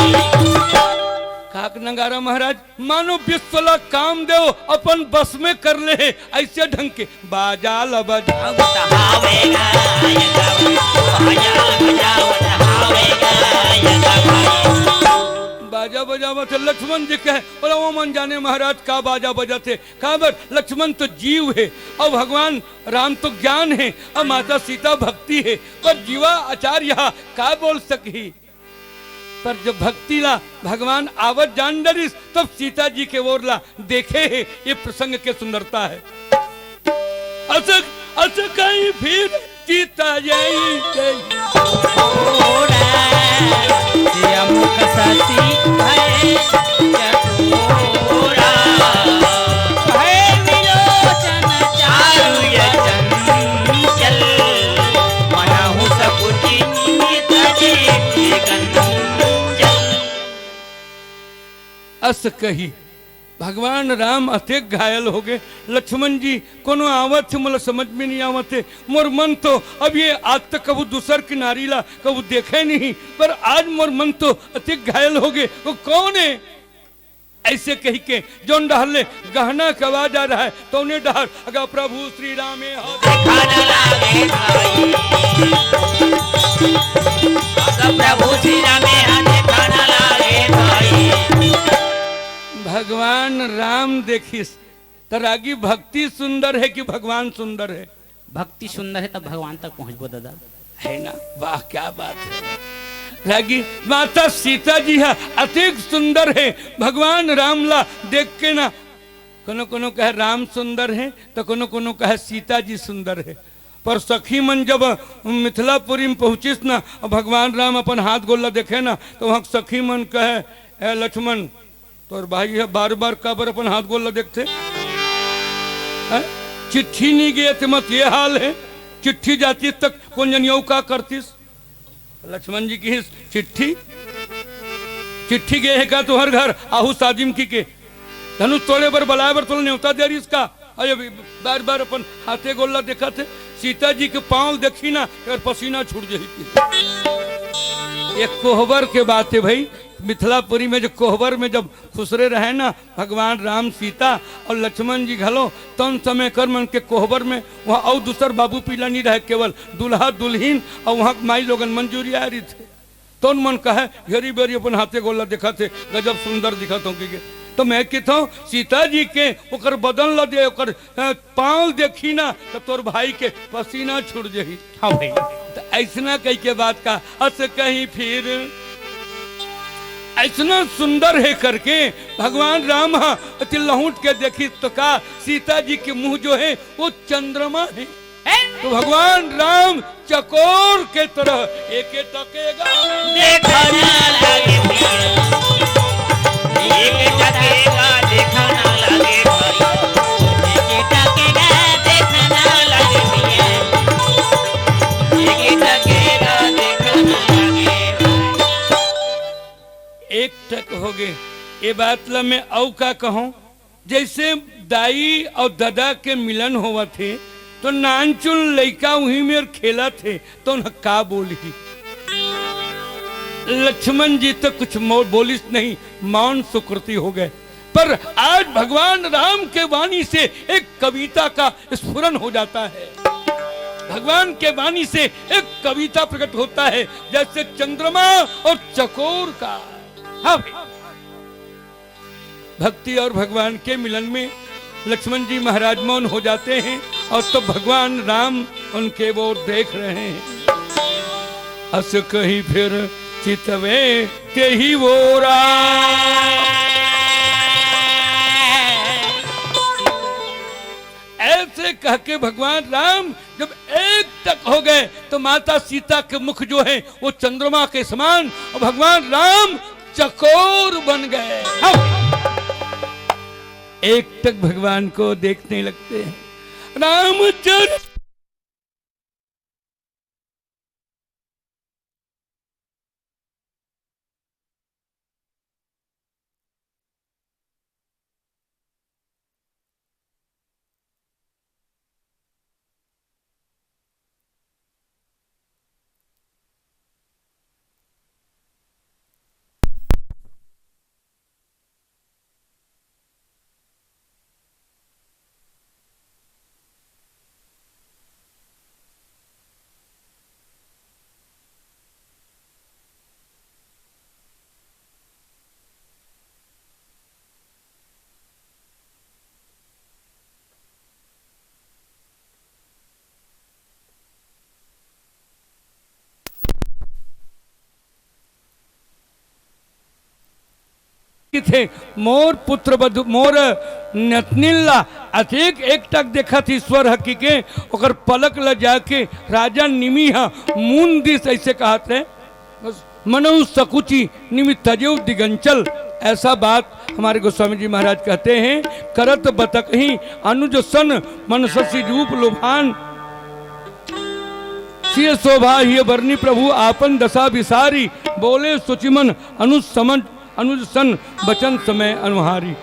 काक नगारा महाराज मानो विश्वला काम देव अपन बस में कर ले ऐसे ढंग के बाजा ल बाजा बजावत लक्ष्मण जी कहे बोला वो मन जाने महाराज का बाजा बजाते काबर लक्ष्मण तो जीव है और भगवान राम तो ज्ञान है और माता सीता भक्ति है पर जीवा आचार्य का बोल सकी। पर जब भक्ति ला भगवान आवत जान डरिस तब सीता जी के ओर ला देखे है ये प्रसंग के सुंदरता है। अच्छा कहीं फिर सीता जाई मुख सती भय चकोरा भय विलोचन चारु चंचल मनहु सकुचि निमित जेति कंचल। अस कही भगवान राम अतेक घायल हो गए। लक्ष्मण जी कोनो आवत थे मतलब समझ में नहीं आवत थे। मोर मन तो अब ये आज तक कबू दूसर की नारी ला कबू देखे नहीं पर आज मोर मन तो अतेक घायल हो गए। वो कौन है ऐसे कही के जोन डहले गहना कवा जा रहा है तो उन्हें डहर अगर प्रभु श्री राम प्रभु श्री राम भगवान राम देखिस तरागी भक्ति सुंदर है कि भगवान सुंदर है। भक्ति सुंदर है तब भगवान तक पहुंचबो दादा है ना। वाह क्या बात है रागी। माता सीता जी है अतिक सुंदर है भगवान राम ला देख के ना कोनो कोनो कहे राम सुंदर है तो कोनो कोनो कहे सीता जी सुंदर है। पर सखी मन जब मिथिलापुरी में पहुंचिस ना भगवान राम अपन हाथ गोला देखे ना तो वहाँ सखी मन कहे लक्ष्मण तो भाई है बार बार काबर अपन हाथ गोला देखते चिट्ठी नहीं गए थे मत ये हाल है। चिट्ठी जाती तक कौन जनियो का करतीस। लक्ष्मण जी की चिट्ठी गए है का तो हर घर आहू साजिम की के धनुष तोड़े बर बलाए बर तो न्योता दे रही इसका अरे बार बार अपन हाथे गोला देखा थे। सीता जी के पांव देखी ना अगर पसीना छूट जाती। एक कोहबर के बात है भाई मिथिलापुरी में जो कोहबर में जब खुसरे रहे ना भगवान राम सीता और लक्ष्मण जी घलो तन समय कर मन के कोहबर में वहाँ और दूसर बाबू पीला नहीं रहे केवल दुल्हा दुल्हीन और वहाँ माई लोगन मंजूरी आ रही थे तो मन कहे घेरी बेरी अपन हाथे गोला देखा थे गजब सुंदर दिखा तो तो मैं कहता सीता जी के ओकर बदन ल दे ओकर पाँव देखी ना तो तोर भाई के पसीना छूट जाही। हाँ भाई तो ऐसा कही के बात का अस कहीं फिर ऐसा सुंदर है करके भगवान राम लहूट के देखी तो का सीता जी के मुंह जो है वो चंद्रमा है। तो भगवान राम चकोर के तरह एक टकेगा देखना लगे एक टक हो गए। ये बात ला मैं औ का कहूं, जैसे दाई और दादा के मिलन हुआ थे तो नानचुन लड़का वहीं में और खेला थे तो उन्हें का बोली। लक्ष्मण जी तो कुछ बोलिस नहीं, मौन सुकृति हो गए। पर आज भगवान राम के वाणी से एक कविता का स्फुरन हो जाता है, भगवान के वाणी से एक कविता प्रकट होता है, जैसे चंद्रमा और चकोर का। हाँ, भक्ति और भगवान के मिलन में लक्ष्मण जी महाराज मौन हो जाते हैं और तो भगवान राम उनके ओर देख रहे हैं। अस कही फिर चितवे ते ही वोरा, ऐसे कह के भगवान राम जब एक तक हो गए तो माता सीता के मुख जो है वो चंद्रमा के समान और भगवान राम चकोर बन गए। एक तक भगवान को देखने लगते हैं। रामचंद्र थे मोर पुत्र बधु मोर नतनिल्ला अतेक एक तक देखा थी स्वर हकीके ओकर पलक ल जाके राजा निमिहा मून दिस ऐसे कहा थे मनु सकुची निमित तजेव दिगंचल। ऐसा बात हमारे गोस्वामी जी महाराज कहते हैं। करत बतक ही अनुज सन मन ससी रूप लोभान, सिय शोभा ही बरनी प्रभु आपन दशा विसारी, बोले सुचिमन अनुज सन बचन समय अनुहारी।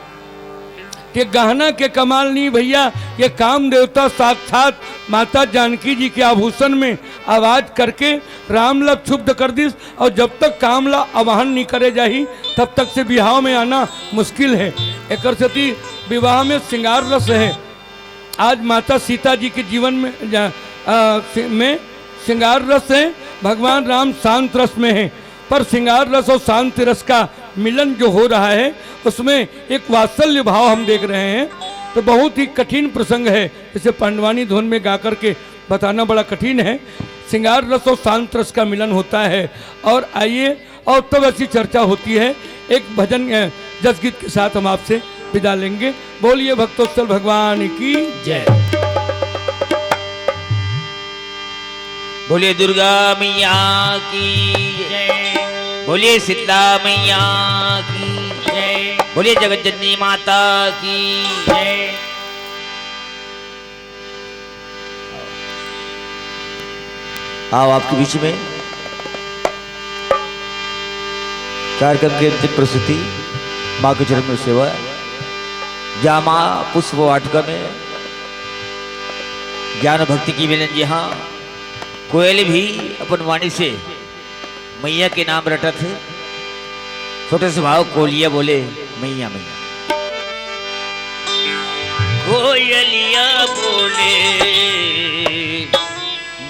के गहना के कमाल नहीं भैया, ये काम देवता साक्षात माता जानकी जी के आभूषण में आवाज करके रामला क्षुब्ध कर दिस और जब तक कामला आवाहन नहीं करे जाही तब तक से विवाह में आना मुश्किल है। एक सती विवाह में श्रृंगार रस है। आज माता सीता जी के जीवन में श्रृंगार रस है, भगवान राम शांत रस में है, पर श्रृंगार रस और शांत रस का मिलन जो हो रहा है उसमें एक वात्सल्य भाव हम देख रहे हैं। तो बहुत ही कठिन प्रसंग है, इसे पांडवानी धुन में गा करके बताना बड़ा कठिन है। श्रृंगार रस और शांत रस का मिलन होता है। और आइए और तब ऐसी चर्चा होती है। एक भजन जसगीत के साथ हम आपसे विदा लेंगे। बोलिए भक्तोत्सल भगवान की जय। बोलिए दुर्गा मैया की जय, बोलिए सीता मैया की जय, बोलिए जगत जननी माता की जय। आओ आपके बीच में कार्यक्रम की अंतिम प्रस्तुति माँ के चरण में सेवा, जहाँ माँ पुष्प वाटिका में ज्ञान भक्ति की मिलन, जहाँ कोयल भी अपन वाणी से मैया के नाम रटत है। छोटे से भाव कोलिया बोले मैया मैया, कोयलिया बोले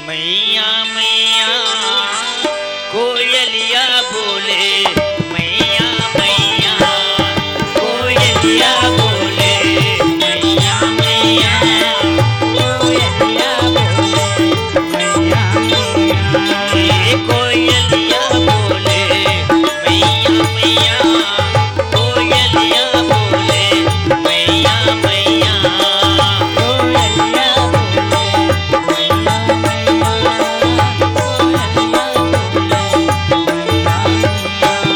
मैया मैया, कोयलिया बोले मैया मैया, कोयलिया बोले मैया मैया, कोयलिया बोले मैया मैया, कोयलिया बोले मैया मैया, कोयलिया बोले मैया मैया, कोयलिया बोले मैया मैया, कोयलिया बोले मैया मैया।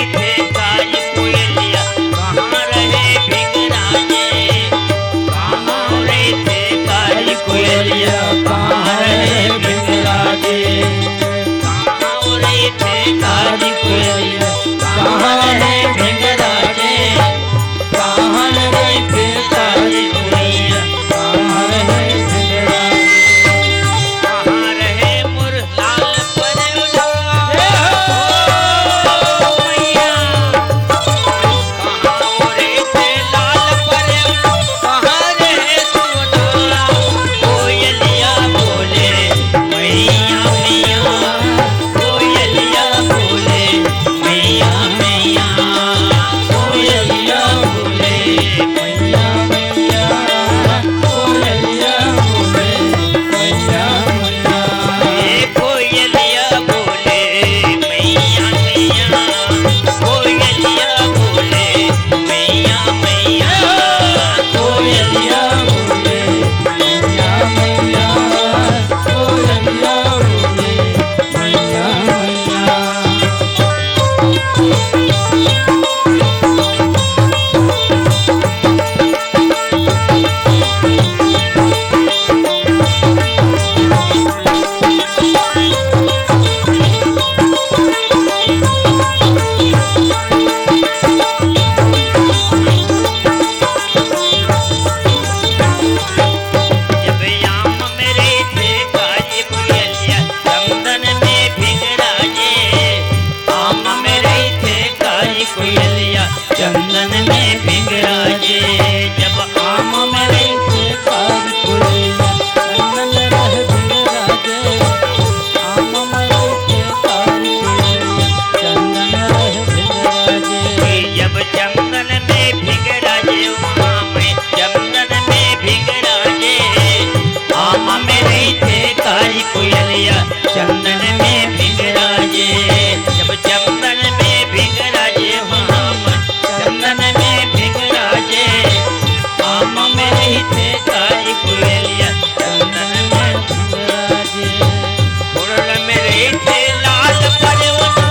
रही थे काज कोयलिया कहाँ रहे भिंगराजे कहाँ रहे थे काज कोयलिया कहाँ रहे भिंगराजे कहाँ रहे थे काज कोयलिया कहाँ रहे भिंगराजे कहाँ रहे थे काज कोयलिया कहाँ रहे भिंगराजे कहाँ रहे मोर लाल परवला मैया कहाँ रहे थे लाल परवला कहाँ रहे सोना कोयलिया बोले मैया मैया कोयलिया बोले मैया मैया कोयलिया बोले मैया मैया कोयलिया बोले मैया मैया कोयलिया बोले मैया मैया कोयलिया बोले मैया मैया कोयलिया बोले मैया मैया कोयलिया बोले मैया मैया जब याम मेरे थे काज कोयलिया चंदन में भिंगराजे आम मेरे थे काज कोयलिया चंदन में भिंगराजे जब आम मेरे थे काज कोयलिया चंदन रह भिंगराजे आम मेरे थे काज कोयलिया चंदन रह भिंगराजे जब चंदन में भिंगराजे आम चंदन में भिंगराजे आम मेरे थे काज कोयलिया चंदन में भिंगराजे जब चंदन में भिंगराजे आम चंदन में भिंगराजे आम मेरे थे काज कोयलिया चंदन में भिंगराजे फूल मेरे थे लाल परवना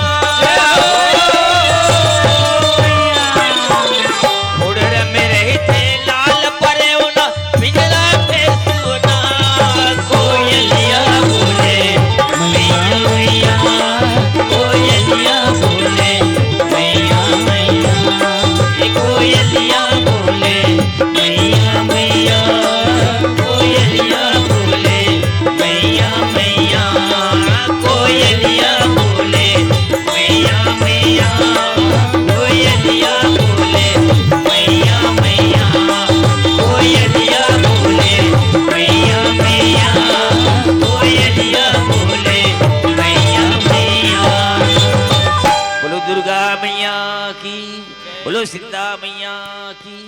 फूल मेरे थे लाल परवना पिंजरा पे सोना कोयलिया बोले मैया मैया कोयलिया बोले मैया मैया कोयलिया बोले मैया मैया कोयलिया बोले मैया मैया कोयलिया बोले मैया मैया कोयलिया बोले मैया मैया कोयलिया बोले मैया मैया कोयलिया बोले मैया मैया बोलो दुर्गा मैया की बोलो सीता मैया की